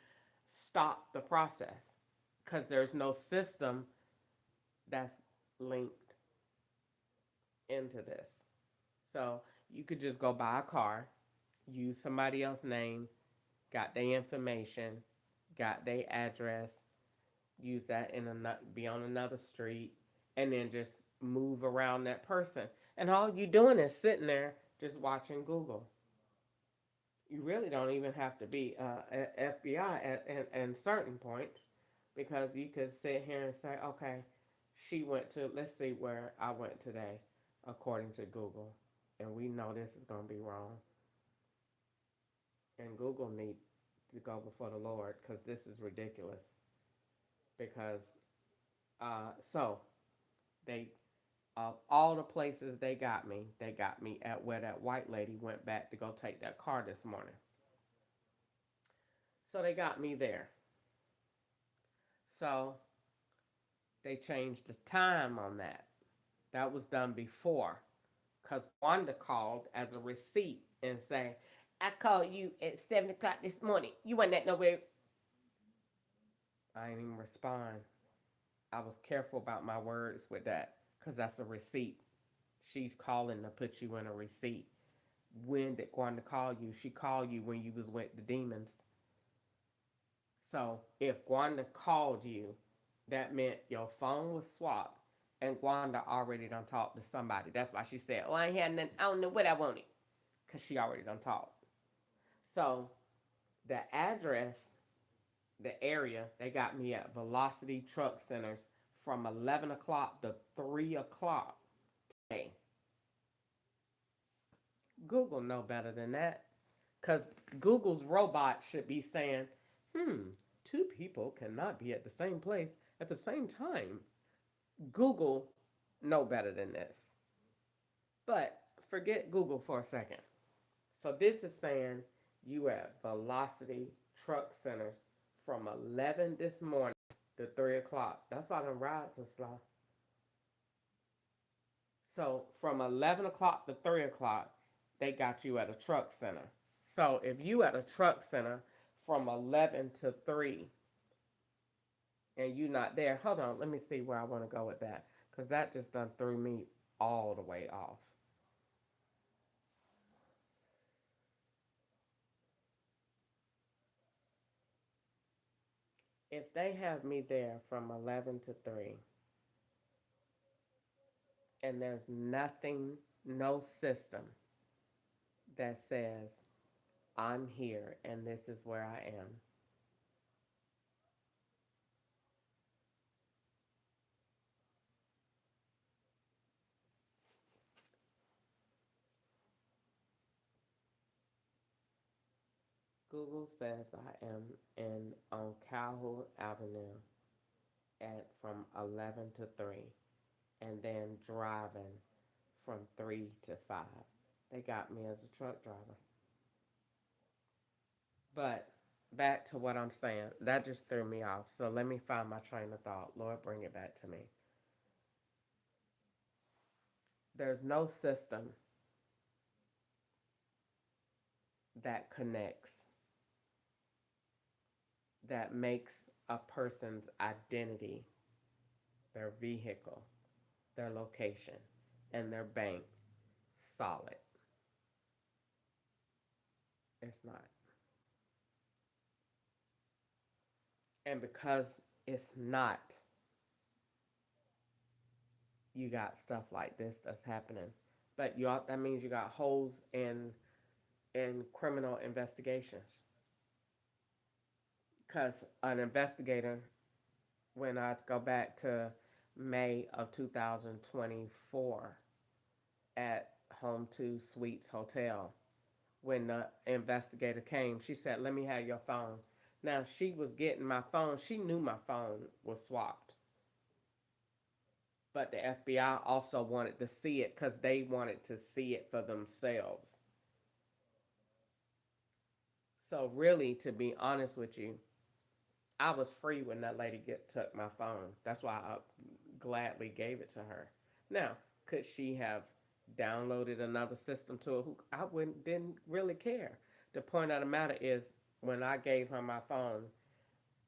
stop the process because there's no system that's linked into this. So you could just go buy a car, use somebody else's name, got their information, got their address, use that in a be on another street, and then just move around that person. And all you doing is sitting there just watching Google. You really don't even have to be FBI at certain points because you could sit here and say, okay, she went to, let's see where I went today, according to Google. And we know this is going to be wrong. And Google needs to go before the Lord because this is ridiculous. Because, so they, all the places they got me at where that white lady went back to go take that car this morning. So they got me there. So they changed the time on that. That was done before. Because Wanda called as a receipt and say, I called you at 7 o'clock this morning. You wasn't at nowhere. I didn't even respond. I was careful about my words with that because that's a receipt. She's calling to put you in a receipt. When did Wanda call you? She called you when you was with the demons. So if Wanda called you, that meant your phone was swapped and Wanda already done talked to somebody. That's why she said, oh, I ain't had nothing, I don't know what I wanted. Because she already done talked. So the address, the area, they got me at Velocity Truck Centers from 11 o'clock to 3 o'clock today. Google know better than that. Because Google's robot should be saying, two people cannot be at the same place at the same time. Google know better than this. But forget Google for a second. So this is saying you at Velocity Truck Centers from 11 this morning to 3 o'clock. That's why them rides are slow. So from 11 o'clock to 3 o'clock, they got you at a truck center. So if you at a truck center from 11 to 3 and you not there, hold on, let me see where I want to go with that. Because that just done threw me all the way off. If they have me there from 11 to 3 and there's nothing, no system that says I'm here and this is where I am, Google says I am in on Calhoun Avenue at from 11 to 3 and then driving from 3 to 5. They got me as a truck driver. But back to what I'm saying, that just threw me off. So let me find my train of thought. Lord, bring it back to me. There's no system that connects, that makes a person's identity, their vehicle, their location, and their bank solid. It's not. And because it's not, you got stuff like this that's happening. But that means you got holes in criminal investigations. Because an investigator, when I go back to May of 2024 at Home 2 Suites Hotel, when the investigator came, she said, let me have your phone. Now, she was getting my phone. She knew my phone was swapped. But the FBI also wanted to see it because they wanted to see it for themselves. So, really, to be honest with you, I was free when that lady took my phone. That's why I gladly gave it to her. Now, could she have downloaded another system to it. Who I wouldn't didn't really care. The point of the matter is, when I gave her my phone,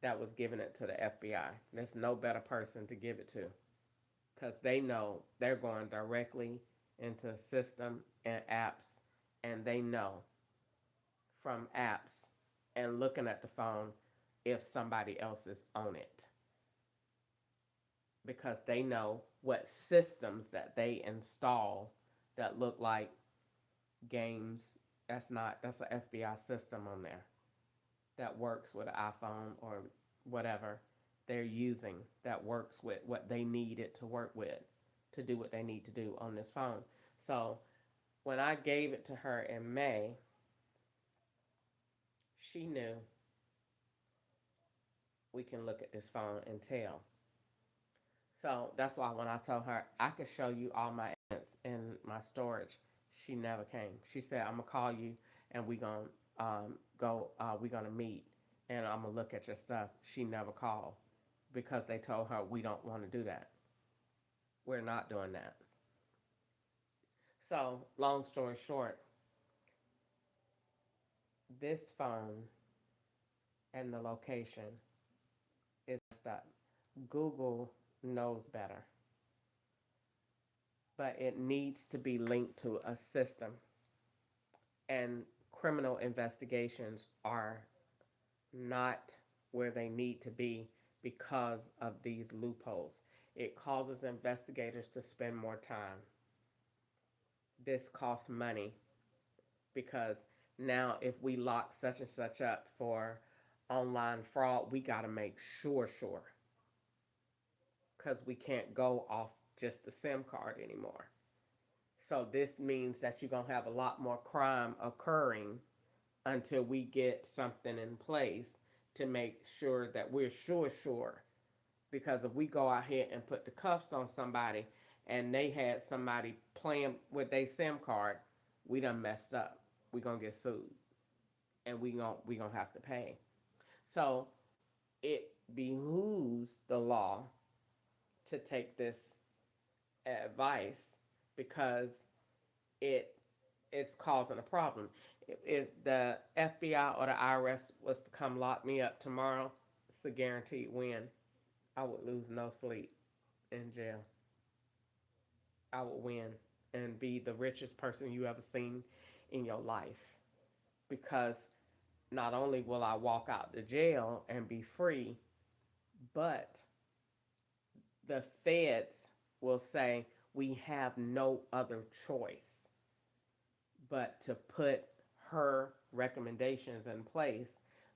that was giving it to the FBI. There's no better person to give it to, because they know they're going directly into system and apps, and they know from apps and looking at the phone if somebody else is on it, because they know what systems that they install that look like games. That's an FBI system on there that works with an iPhone or whatever they're using, that works with what they need it to work with to do what they need to do on this phone. So when I gave it to her in May, she knew we can look at this phone and tell. So that's why when I told her I could show you all my evidence in my storage, she never came. She said, "I'm gonna call you and we gonna go. We gonna meet and I'm gonna look at your stuff." She never called because they told her we don't want to do that. We're not doing that. So long story short, this phone and the location is messed up. Google knows better, but it needs to be linked to a system, and criminal investigations are not where they need to be because of these loopholes. It causes investigators to spend more time. This costs money because now if we lock such and such up for online fraud, we got to make sure because we can't go off just the SIM card anymore. So this means that you're going to have a lot more crime occurring until we get something in place to make sure that we're sure. Because if we go out here and put the cuffs on somebody and they had somebody playing with their SIM card, we done messed up. We gonna get sued, and we gonna have to pay. So it behooves the law to take this advice because it it's causing a problem. If the FBI or the IRS was to come lock me up tomorrow, it's a guaranteed win. I would lose no sleep in jail. I would win and be the richest person you ever seen in your life, because not only will I walk out the jail and be free, but the feds will say we have no other choice but to put her recommendations in place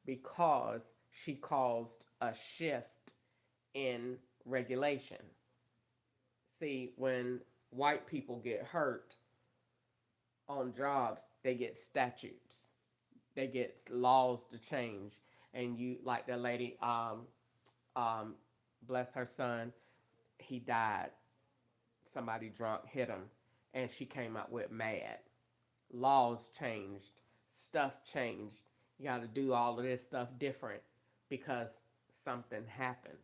because she caused a shift in regulation. See, when white people get hurt on jobs, they get statutes, they get laws to change. And you, like the lady, um, bless her son, he died. Somebody drunk hit him, and she came out with mad. Laws changed, stuff changed. You got to do all of this stuff different because something happened.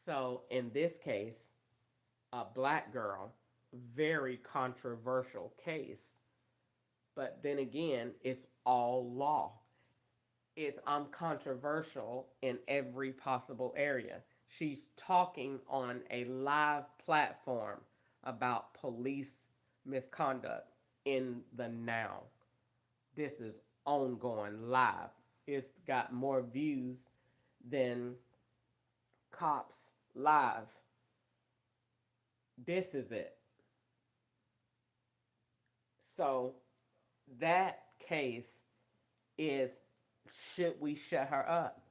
So in this case, a black girl, very controversial case. But then again, it's all law. It's uncontroversial in every possible area. She's talking on a live platform about police misconduct in the now. This is ongoing live. It's got more views than cops live. This is it. So that case is, should we shut her up?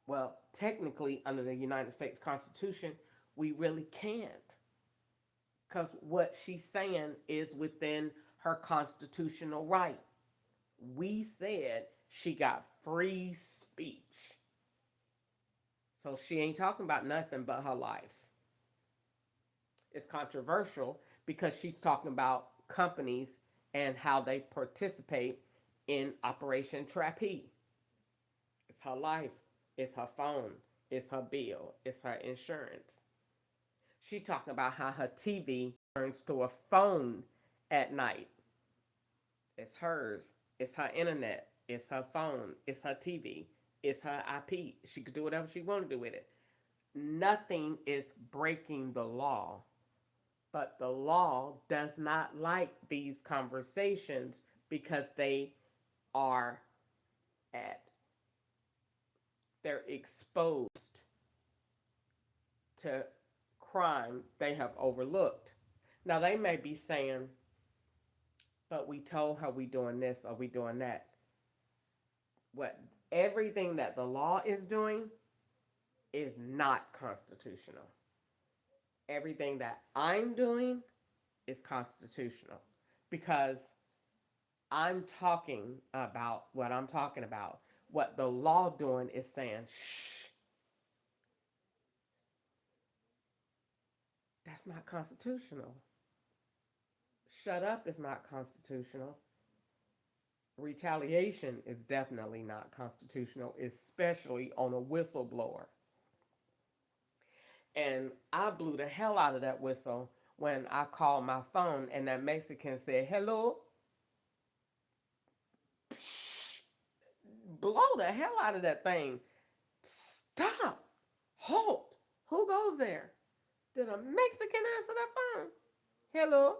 Well, technically, under the United States Constitution, we really can't. Because what she's saying is within her constitutional right. We said she got free speech. So she ain't talking about nothing but her life. It's controversial because she's talking about companies and how they participate in Operation Trapeze. It's her life, it's her phone, it's her bill, it's her insurance. She's talking about how her TV turns to a phone at night. It's hers. It's her internet. It's her phone. It's her TV. It's her IP. She could do whatever she want to do with it. Nothing is breaking the law, but the law does not like these conversations because they are at they're exposed to crime they have overlooked. Now they may be saying, but we told her we doing this or we doing that. What everything that the law is doing is not constitutional. Everything that I'm doing is constitutional because I'm talking about what I'm talking about. What the law doing is saying, shh, that's not constitutional. Shut up is not constitutional. Retaliation is definitely not constitutional, especially on a whistleblower. And I blew the hell out of that whistle when I called my phone and that Mexican said, hello. Psh, blow the hell out of that thing. Stop. Halt. Who goes there? Did a Mexican answer that phone? Hello.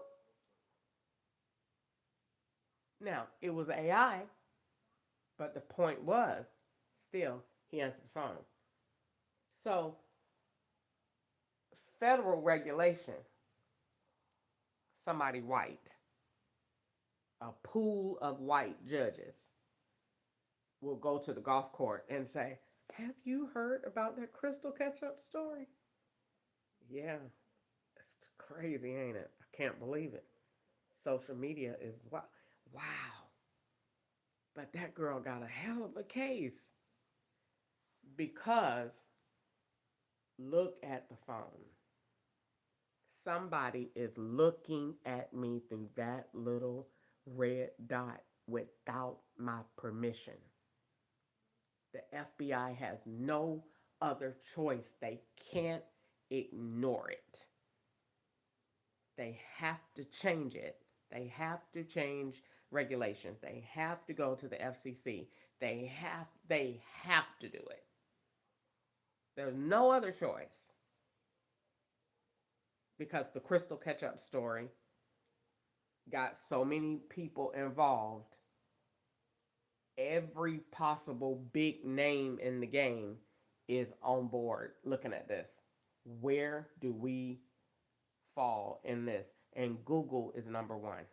Now, it was AI, but the point was still he answered the phone. So, federal regulation, somebody white, a pool of white judges will go to the golf court and say, have you heard about that crystal ketchup story? Yeah, it's crazy, ain't it? I can't believe it. Social media is wow. Wow. But that girl got a hell of a case because look at the phone. Somebody is looking at me through that little red dot without my permission. The FBI has no other choice. They can't ignore it. They have to change it. They have to change regulations. They have to go to the FCC. They have to do it. There's no other choice because the crystal ketchup story got so many people involved. Every possible big name in the game is on board looking at this. Where do we fall in this? And Google is number one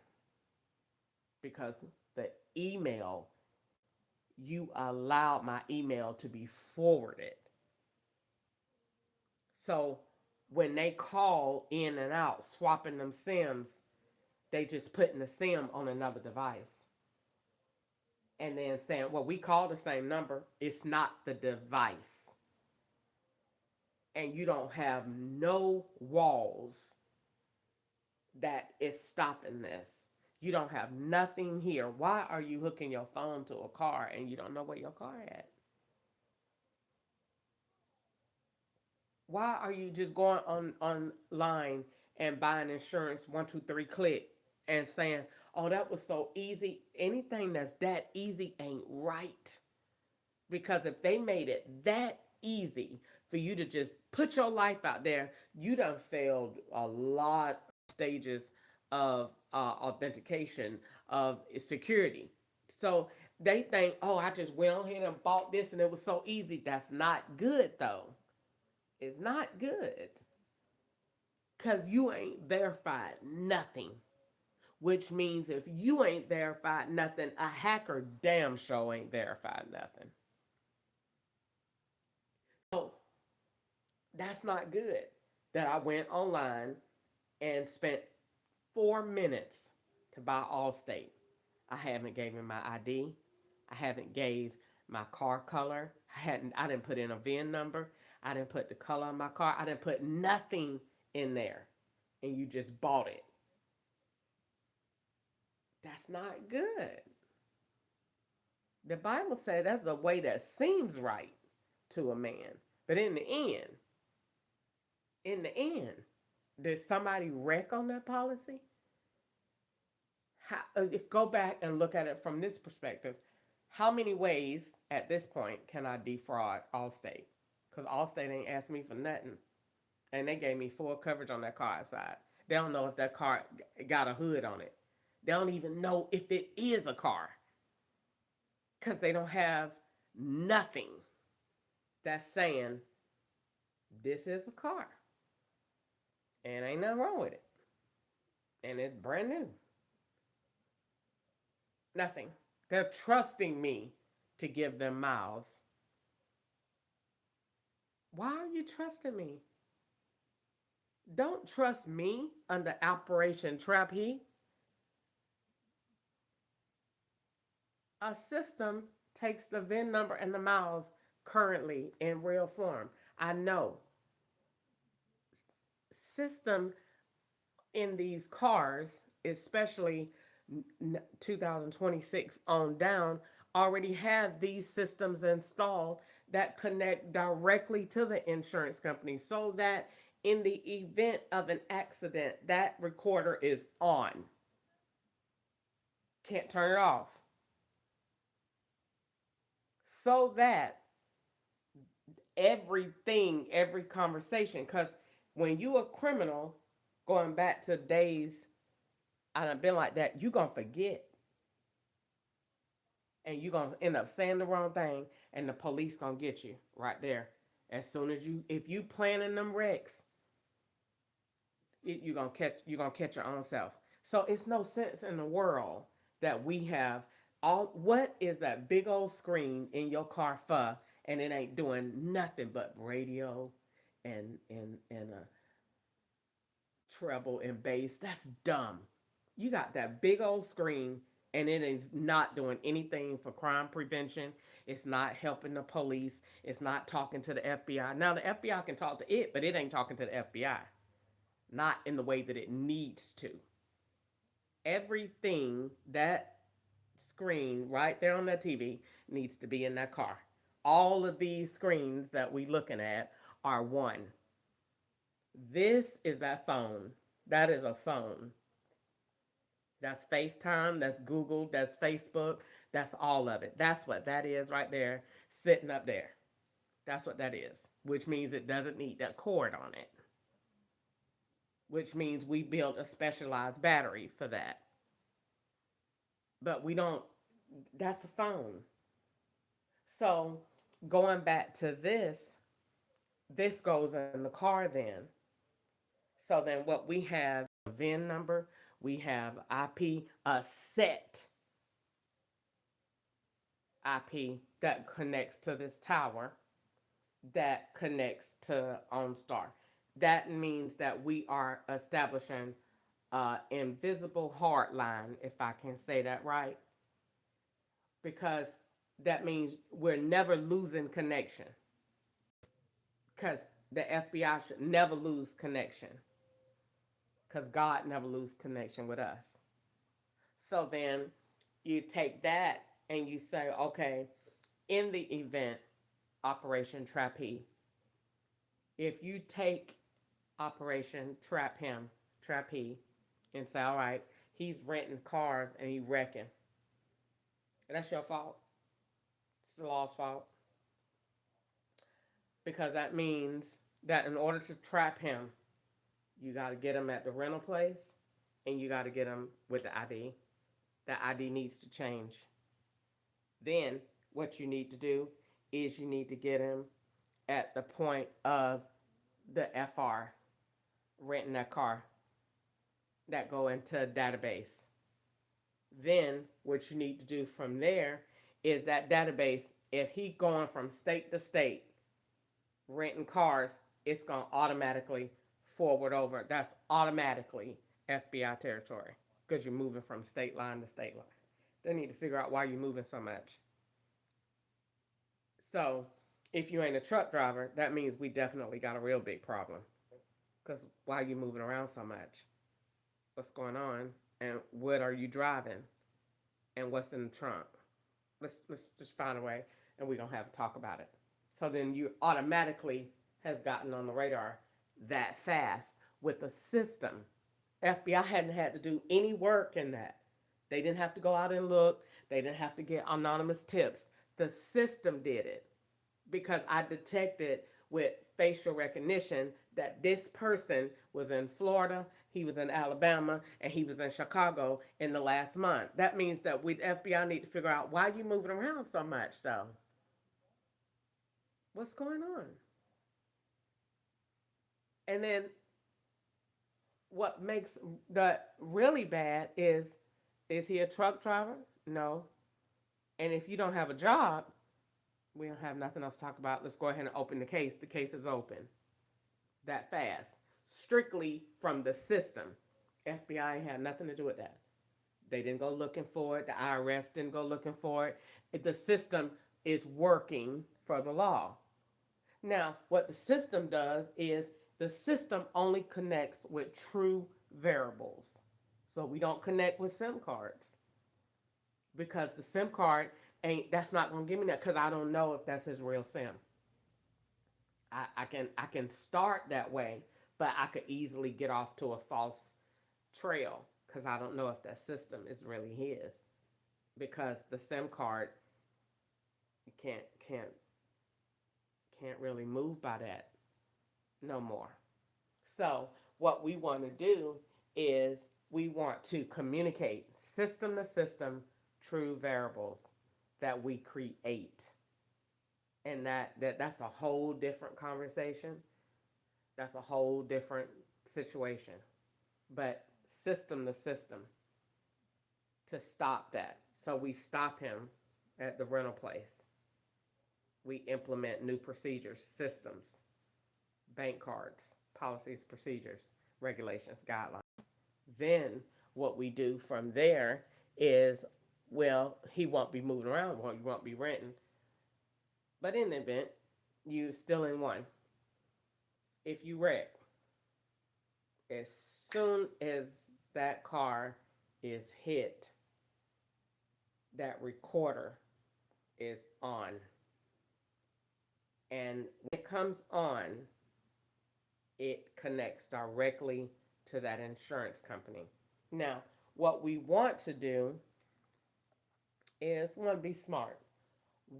because the email, you allowed my email to be forwarded. So when they call in and out, swapping them SIMs, they just putting the SIM on another device. And then saying, well, we call the same number. It's not the device. And you don't have no walls that is stopping this. You don't have nothing here. Why are you hooking your phone to a car and you don't know where your car at? Why are you just going on online and buying insurance 1 2 3 click and saying, "Oh, that was so easy"? Anything that's that easy ain't right. Because if they made it that easy for you to just put your life out there, you done failed a lot of stages of authentication of security. So they think, oh, I just went on here and bought this and it was so easy. That's not good though. It's not good because you ain't verified nothing. Which means if you ain't verified nothing, a hacker damn sure ain't verified nothing. So that's not good. That I went online and spent 4 minutes to buy Allstate. I haven't given my ID. I haven't gave my car color. I didn't put in a VIN number. I didn't put the color of my car. I didn't put nothing in there. And you just bought it. That's not good. The Bible said that's the way that seems right to a man. But in the end, Did somebody wreck on that policy? How, if go back and look at it from this perspective, how many ways at this point can I defraud Allstate? Because Allstate ain't asked me for nothing, and they gave me full coverage on that car outside. They don't know if that car got a hood on it. They don't even know if it is a car because they don't have nothing that's saying this is a car and ain't nothing wrong with it and it's brand new. Nothing. They're trusting me to give them miles. Why are you trusting me? Don't trust me under Operation Trap Heat. A system takes the VIN number and the miles currently in real form. I know. System in these cars, especially 2026 on down, already have these systems installed that connect directly to the insurance company so that in the event of an accident, that recorder is on. Can't turn it off. So that everything, every conversation, because when you a criminal, going back to days I've been like that, you gonna forget and you gonna end up saying the wrong thing and the police gonna get you right there. As soon as you, if you planning them wrecks, you gonna catch your own self. So it's no sense in the world that we have all. What is that big old screen in your car for? And it ain't doing nothing but radio and treble and bass. That's dumb. You got that big old screen and it is not doing anything for crime prevention. It's not helping the police. It's not talking to the FBI. Now the FBI can talk to it, but it ain't talking to the FBI. Not in the way that it needs to. Everything that screen right there on that TV needs to be in that car. All of these screens that we looking at are one. This is that phone. That is a phone. That's FaceTime, that's Google, that's Facebook, that's all of it. That's what that is right there, sitting up there. That's what that is, which means it doesn't need that cord on it, which means we built a specialized battery for that. But we don't, that's a phone. So going back to this goes in the car then. So then what we have a VIN number, we have IP, a set IP that connects to this tower that connects to OnStar. That means that we are establishing invisible hard line, if I can say that right, because that means we're never losing connection. Because the FBI should never lose connection. Because God never lose connection with us. So then you take that and you say, okay, in the event Operation Trapeze, if you take Operation Trap Him, Trapeze, and say, all right, he's renting cars and he wrecking, that's your fault. It's the law's fault. Because that means that in order to trap him, you got to get him at the rental place and you got to get him with the ID. The ID needs to change. Then what you need to do is you need to get him at the point of the FR, renting that car, that go into a database. Then what you need to do from there is that database, if he going from state to state renting cars, it's going to automatically forward over. That's automatically FBI territory because you're moving from state line to state line. They need to figure out why you're moving so much. So if you ain't a truck driver, that means we definitely got a real big problem. Because why are you moving around so much? What's going on? And what are you driving? And what's in the trunk? Let's just find a way and we're gonna have a talk about it. So then you automatically has gotten on the radar that fast with a system. FBI hadn't had to do any work in that. They didn't have to go out and look. They didn't have to get anonymous tips. The system did it because I detected with facial recognition that this person was in Florida, he was in Alabama, and he was in Chicago in the last month. That means that we, the FBI, need to figure out why you moving around so much, though. What's going on? And then what makes that really bad is he a truck driver? No. And if you don't have a job, we don't have nothing else to talk about. Let's go ahead and open the case. The case is open that fast, strictly from the system. FBI had nothing to do with that. They didn't go looking for it. The IRS didn't go looking for it. The system is working for the law. Now, what the system does is the system only connects with true variables. So we don't connect with SIM cards because the SIM card ain't, that's not going to give me that because I don't know if that's his real SIM. I can start that way, but I could easily get off to a false trail because I don't know if that system is really his because the SIM card can't can't can't really move by that no more. So what we want to do is we want to communicate system to system true variables that we create. And that's a whole different conversation. That's a whole different situation. But system to system to stop that. So we stop him at the rental place. We implement new procedures, systems, bank cards, policies, procedures, regulations, guidelines. Then what we do from there is, well, he won't be moving around, well, you won't be renting. But in the event, you still in one. If you wreck, as soon as that car is hit, that recorder is on. And when it comes on, it connects directly to that insurance company. Now, what we want to do is we want to be smart.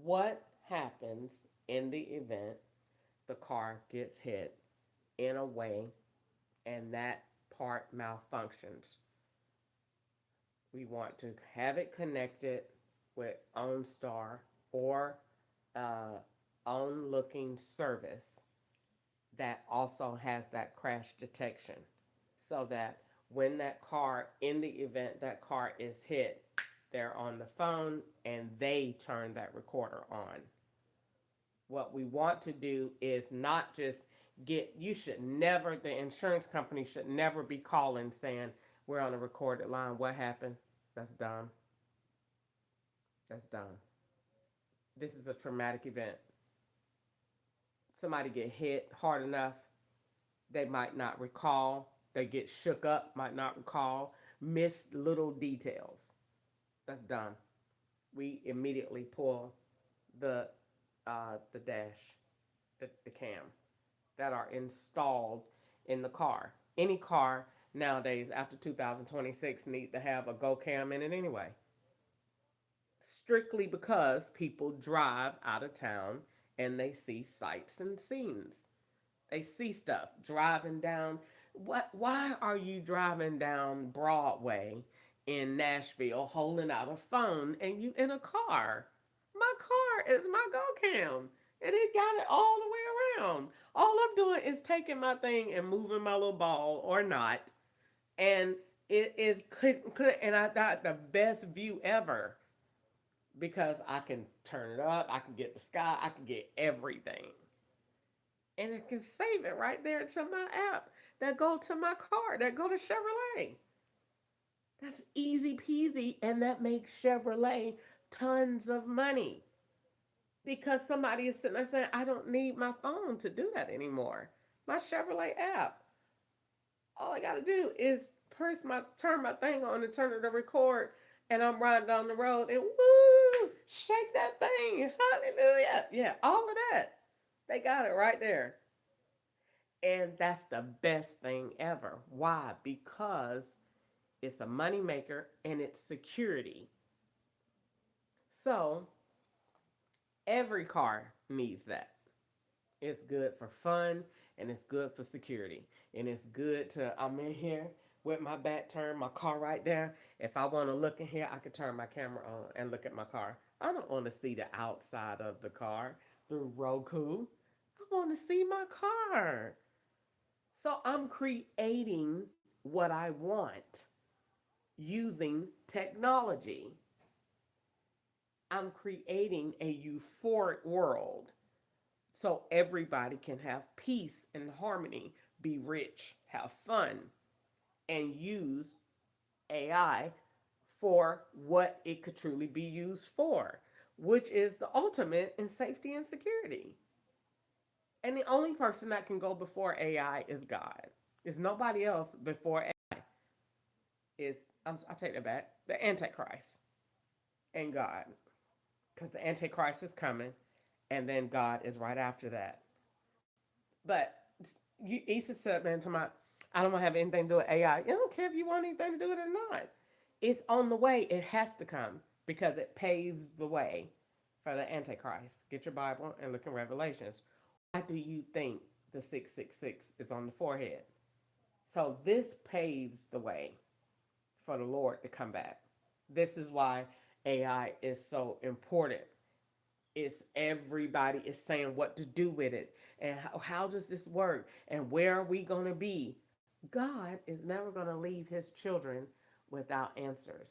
What happens in the event the car gets hit in a way and that part malfunctions? We want to have it connected with OnStar or uh, on looking service that also has that crash detection so that when that car, in the event that car is hit, they're on the phone and they turn that recorder on. What we want to do is not just get, you should never, the insurance company should never be calling saying, we're on a recorded line. What happened? That's dumb. That's dumb. This is a traumatic event. Somebody get hit hard enough, they might not recall. They get shook up, might not recall, miss little details. That's dumb. We immediately pull the the dash, the cam that are installed in the car. Any car nowadays after 2026 need to have a go cam in it anyway. Strictly because people drive out of town and they see sights and scenes. They see stuff driving down. What? Why are you driving down Broadway in Nashville holding out a phone and you in a car? My car is my go cam, and it got it all the way around. All I'm doing is taking my thing and moving my little ball or not, and it is and I got the best view ever because I can turn it up, I can get the sky, I can get everything. And it can save it right there to my app that go to my car, that go to Chevrolet. That's easy peasy, and that makes Chevrolet tons of money because somebody is sitting there saying, I don't need my phone to do that anymore. My Chevrolet app, all I got to do is turn my thing on and turn it to record, and I'm riding down the road and woo, shake that thing, hallelujah. Yeah, all of that. They got it right there. And that's the best thing ever. Why? Because it's a moneymaker and it's security. So every car needs that. It's good for fun and it's good for security. And it's good to, I'm in here with my back turned, my car right there. If I want to look in here, I can turn my camera on and look at my car. I don't want to see the outside of the car through Roku. I want to see my car. So I'm creating what I want using technology. I'm creating a euphoric world so everybody can have peace and harmony, be rich, have fun, and use AI for what it could truly be used for, which is the ultimate in safety and security. And the only person that can go before AI is God. There's nobody else before AI. Is I'll take that back. The Antichrist and God, because the Antichrist is coming, and then God is right after that. But Issa said, man, to my, I don't want to have anything to do with AI. You don't care if you want anything to do with it or not. It's on the way. It has to come because it paves the way for the Antichrist. Get your Bible and look in Revelations. Why do you think the 666 is on the forehead? So this paves the way for the Lord to come back. This is why AI is so important. It's everybody is saying what to do with it and how does this work and where are we going to be. God is never going to leave his children without answers.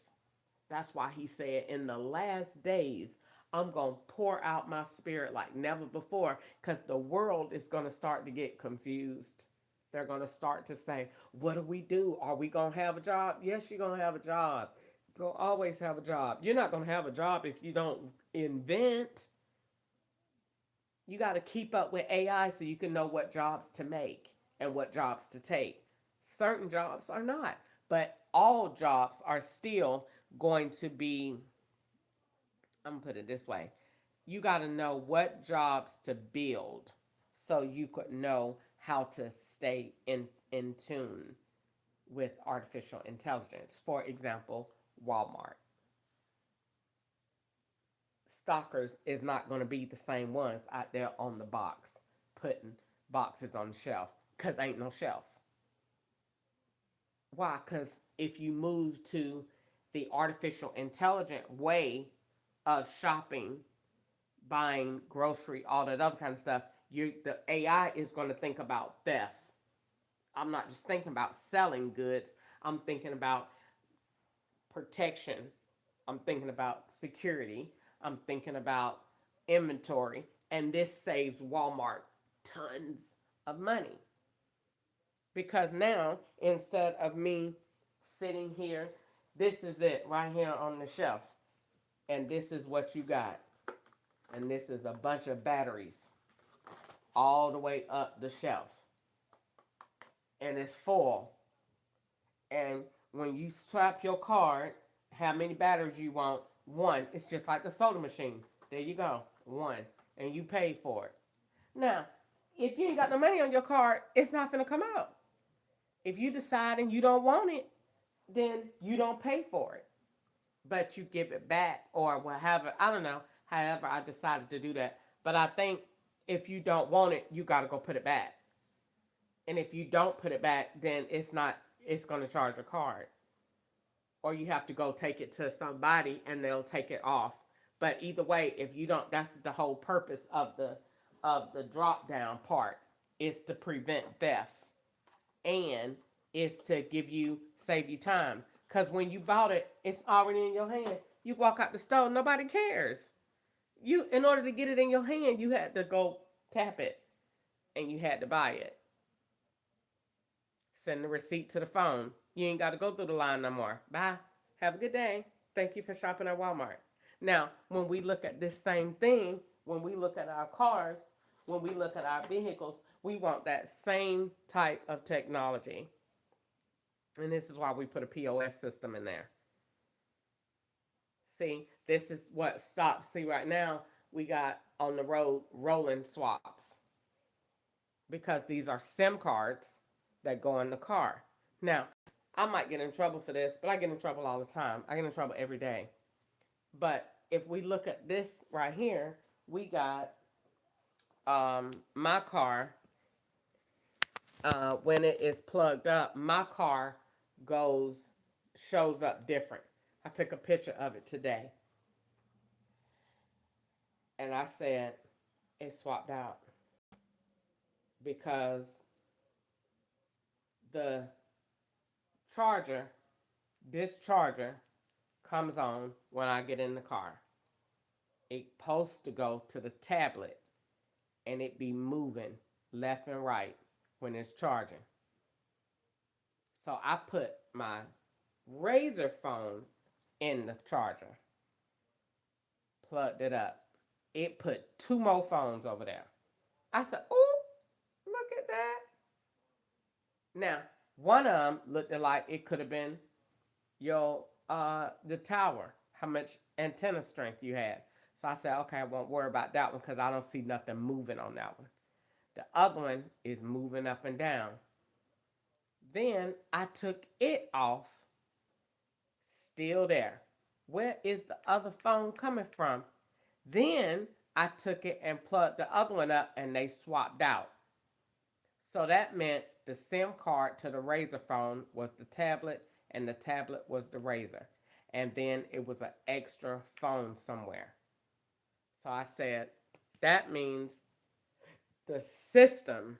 That's why he said in the last days I'm going to pour out my spirit like never before, because the world is going to start to get confused. They're going to start to say, what do we do? Are we going to have a job? Yes, you're going to have a job. You'll always have a job. You're not going to have a job if you don't invent. You got to keep up with AI so you can know what jobs to make and what jobs to take. Certain jobs are not, but all jobs are still going to be, I'm going to put it this way. You got to know what jobs to build so you could know how to stay in tune with artificial intelligence. For example, Walmart. Stockers is not going to be the same ones out there on the box putting boxes on the shelf because ain't no shelf. Why? Because if you move to the artificial intelligent way of shopping, buying grocery, all that other kind of stuff, the AI is going to think about theft. I'm not just thinking about selling goods. I'm thinking about protection. I'm thinking about security. I'm thinking about inventory. And this saves Walmart tons of money. Because now, instead of me sitting here, this is it right here on the shelf. And this is what you got. And this is a bunch of batteries all the way up the shelf. And it's full. And when you swap your card, how many batteries you want? One. It's just like the soda machine. There you go. One. And you paid for it. Now, if you ain't got no money on your card, it's not going to come out. If you decide and you don't want it, then you don't pay for it. But you give it back or whatever. I don't know. However, I decided to do that. But I think if you don't want it, you got to go put it back. And if you don't put it back, then it's going to charge a card. Or you have to go take it to somebody and they'll take it off. But either way, if you don't, that's the whole purpose of the drop down part is to prevent theft and is to save you time. Because when you bought it, it's already in your hand. You walk out the store, nobody cares. In order to get it in your hand, you had to go tap it and you had to buy it. Send the receipt to the phone. You ain't got to go through the line no more. Bye. Have a good day. Thank you for shopping at Walmart. Now, when we look at this same thing, when we look at our cars, when we look at our vehicles, we want that same type of technology. And this is why we put a POS system in there. See, this is what stops. See, right now, we got on the road rolling swaps. because these are SIM cards that go in the car. Now, I might get in trouble for this, but I get in trouble all the time. I get in trouble every day. But if we look at this right here, we got my car. When it is plugged up, my car goes shows up different. I took a picture of it today, and I said it swapped out because the charger, this charger, comes on when I get in the car. It's supposed to go to the tablet and it be moving left and right when it's charging. So I put my Razor phone in the charger, plugged it up. It put two more phones over there. I said, "Oh, look at that." Now, one of them looked like it could have been your the tower, how much antenna strength you had. So I said, okay, I won't worry about that one because I don't see nothing moving on that one. The other one is moving up and down. Then I took it off, still there. Where is the other phone coming from? Then I took it and plugged the other one up and they swapped out. So that meant the SIM card to the Razor phone was the tablet and the tablet was the Razor. And then it was an extra phone somewhere. So I said, that means the system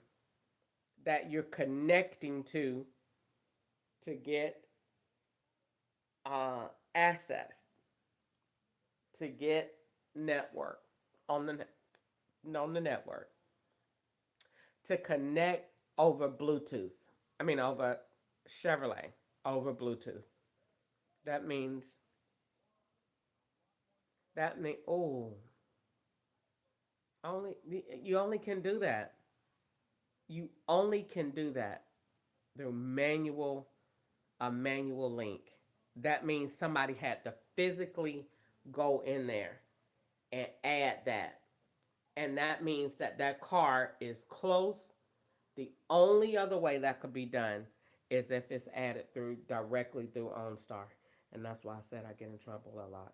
that you're connecting to get access, to get network on the network, to connect over Bluetooth. I mean over Chevrolet, over Bluetooth. That means oh, only you only can do that. You only can do that through manual link. That means somebody had to physically go in there and add that. And that means that that car is close. The only other way that could be done is if it's added through directly through OnStar. And that's why I said I get in trouble a lot.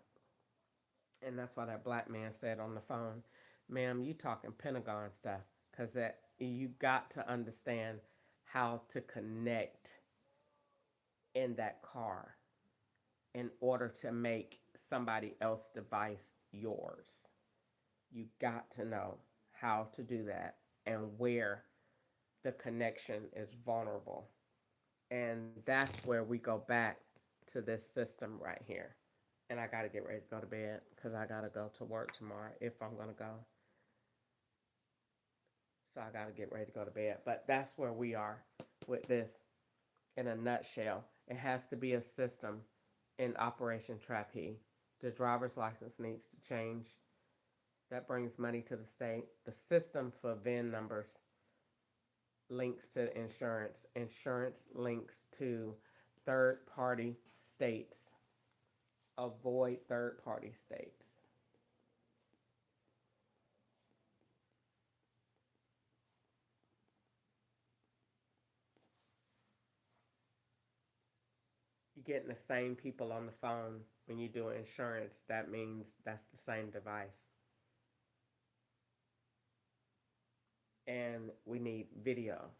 And that's why that black man said on the phone, ma'am, you talking Pentagon stuff. Because that you got to understand how to connect in that car in order to make somebody else's device yours. You got to know how to do that and where the connection is vulnerable. And that's where we go back to this system right here. And I got to get ready to go to bed because I got to go to work tomorrow if I'm going to go. So I got to get ready to go to bed. But that's where we are with this in a nutshell. It has to be a system in Operation Trapeze. The driver's license needs to change. That brings money to the state. The system for VIN numbers links to insurance. Insurance links to third party states. Avoid third party states. You're getting the same people on the phone when you do insurance. That means that's the same device. And we need video.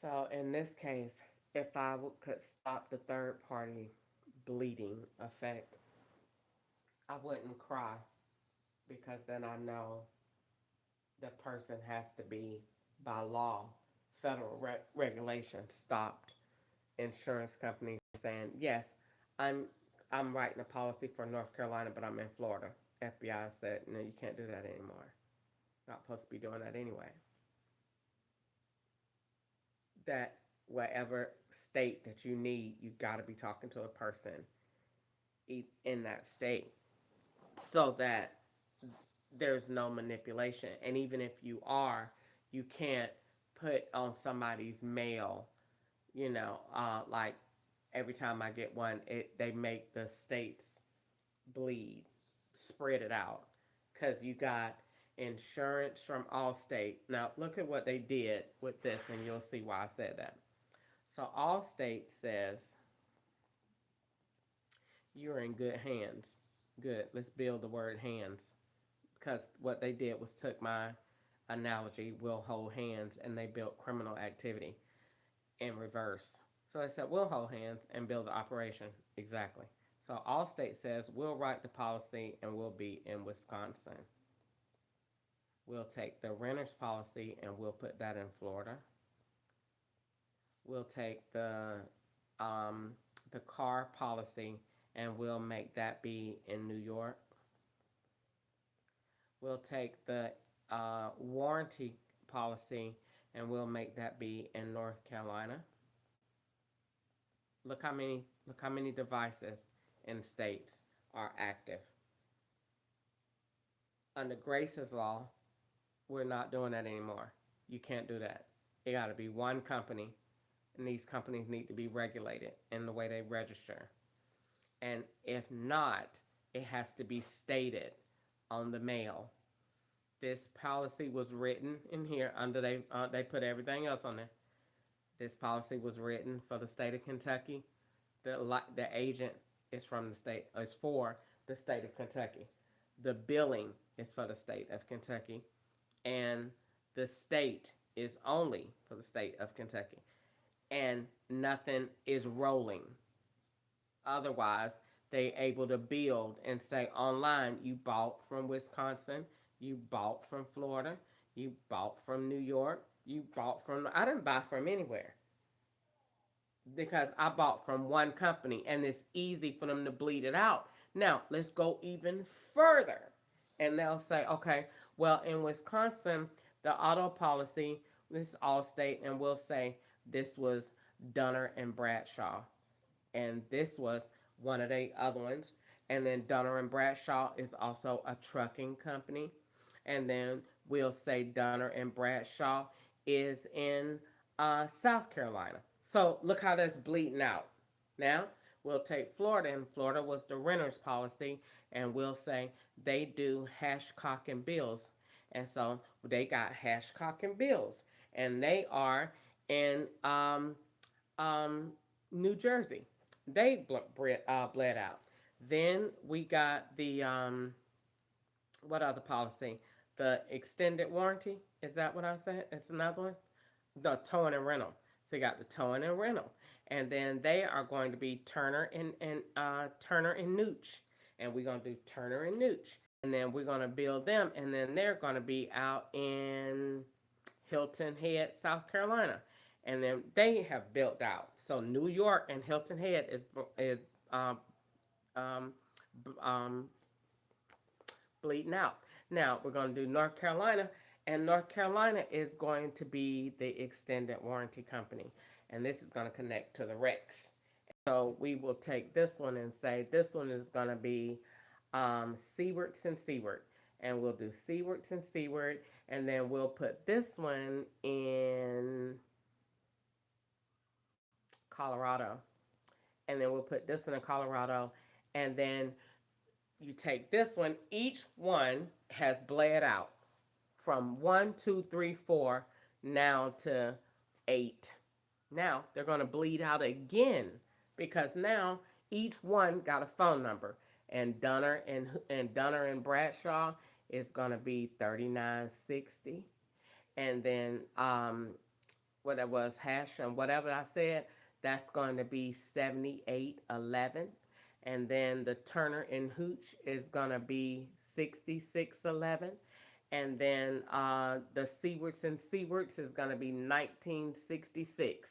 So in this case, if I could stop the third party bleeding effect, I wouldn't cry because then I know the person has to be, by law, federal regulation, stopped. Insurance companies saying, yes, I'm I'm writing a policy for North Carolina, but I'm in Florida. FBI said, no, you can't do that anymore. Not supposed to be doing that anyway. That whatever state that you need, you got to be talking to a person in that state so that there's no manipulation. And even if you are, you can't put on somebody's mail, like every time I get one, they make the states bleed, spread it out, because you got insurance from Allstate. Now look at what they did with this, and you'll see why I said that. So Allstate says you're in good hands. Good. Let's build the word hands, because what they did was took my analogy, we'll hold hands, and they built criminal activity in reverse. So they said, we'll hold hands and build the operation. Exactly. So Allstate says, we'll write the policy and we'll be in Wisconsin. We'll take the renter's policy and we'll put that in Florida. We'll take the car policy and we'll make that be in New York. We'll take the warranty policy and we'll make that be in North Carolina. Look how many devices in states are active. Under Grace's law, we're not doing that anymore. You can't do that. It got to be one company, and these companies need to be regulated in the way they register. And if not, it has to be stated on the mail. This policy was written in here under they put everything else on there. This policy was written for the state of Kentucky. The agent is from the state, is for the state of Kentucky. The billing is for the state of Kentucky, and the state is only for the state of Kentucky, and nothing is rolling. Otherwise, they able to build and say online, you bought from Wisconsin, you bought from Florida, you bought from New York, you bought from. I didn't buy from anywhere because I bought from one company, and it's easy for them to bleed it out. Now, let's go even further. And they'll say, okay, well, in Wisconsin, the auto policy, this is Allstate, and we'll say this was Dunner and Bradshaw. And this was one of the other ones. And then Dunner and Bradshaw is also a trucking company. And then we'll say Dunner and Bradshaw is in South Carolina. So look how that's bleeding out. Now we'll take Florida, and Florida was the renter's policy, and we'll say they do Hashcock and Bills, and so they got Hashcock and Bills, and they are in New Jersey. They bled out. Then we got the what other policy? The extended warranty. Is that what I said? It's another one. The towing and rental. So you got the towing and rental, and then they are going to be Turner and Turner and Nooch, and we're gonna do Turner and Nooch, and then we're gonna build them, and then they're gonna be out in Hilton Head, South Carolina, and then they have built out. So New York and Hilton Head is um, um, bleeding out. Now we're going to do North Carolina, and North Carolina is going to be the extended warranty company, and this is going to connect to the Rex. So we will take this one and say this one is going to be Seawards and Seaward, and we'll do Seawards and Seaward, and then we'll put this one in Colorado, and then we'll put this one in Colorado, and then you take this one. Each one has bled out from 1, 2, 3, 4 now to 8. Now they're going to bleed out again because now each one got a phone number, and Dunner and Bradshaw is going to be 3960, and then what it was hash and whatever I said, that's going to be 7811, and then the Turner and Hooch is going to be 6611, and then the Seawards and Seawards is going to be 1966.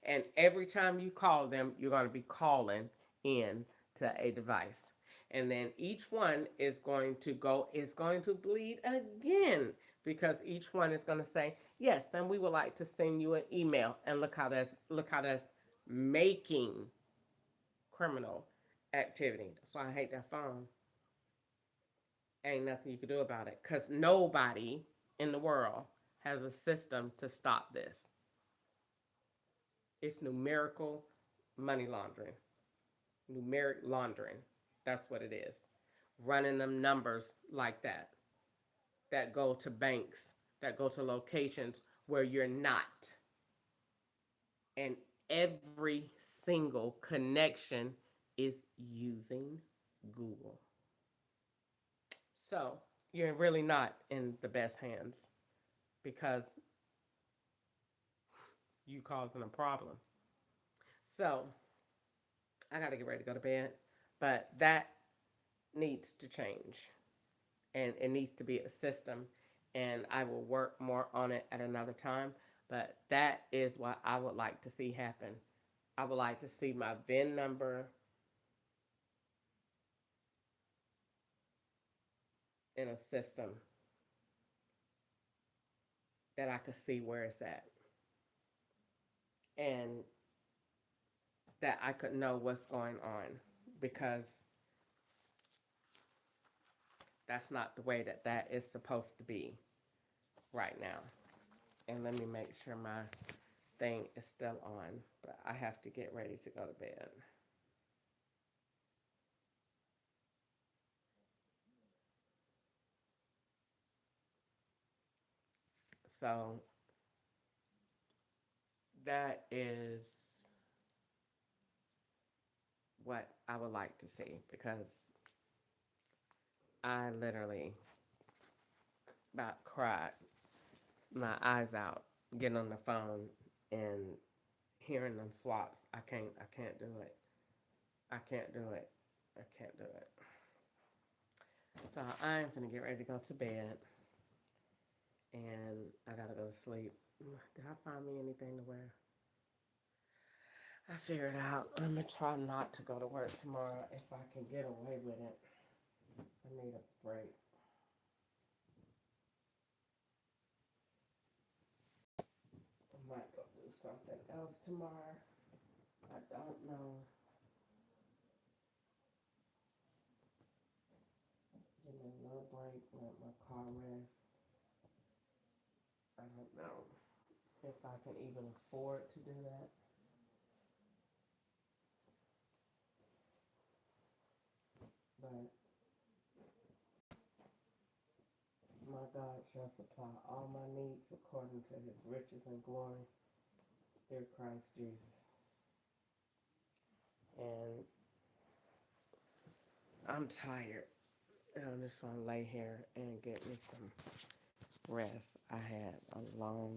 And every time you call them, you're going to be calling in to a device. And then each one is going to bleed again, because each one is going to say, yes, and we would like to send you an email. And look how that's making criminal activity. That's why I hate that phone. Ain't nothing you can do about it, because nobody in the world has a system to stop this. It's numerical money laundering, numeric laundering. That's what it is. Running them numbers like that go to banks, that go to locations where you're not. And every single connection is using Google. So you're really not in the best hands because you causing a problem. So I got to get ready to go to bed, but that needs to change, and it needs to be a system. And I will work more on it at another time. But that is what I would like to see happen. I would like to see my VIN number in a system that I could see where it's at, and that I could know what's going on, because that's not the way that is supposed to be right now. And let me make sure my thing is still on, but I have to get ready to go to bed. So that is what I would like to see, because I literally about cried my eyes out getting on the phone and hearing them swaps. I can't do it. I can't do it. I can't do it. So I'm gonna get ready to go to bed, and I gotta go to sleep. Did I find me anything to wear? I figured out. I'm gonna try not to go to work tomorrow if I can get away with it. I need a break. I might go do something else tomorrow. I don't know. Give me a little break, let my car rest. I don't know if I can even afford to do that. But my God shall supply all my needs according to his riches and glory through Christ Jesus. And I'm tired. And I just want to lay here and get me some rest. I had a long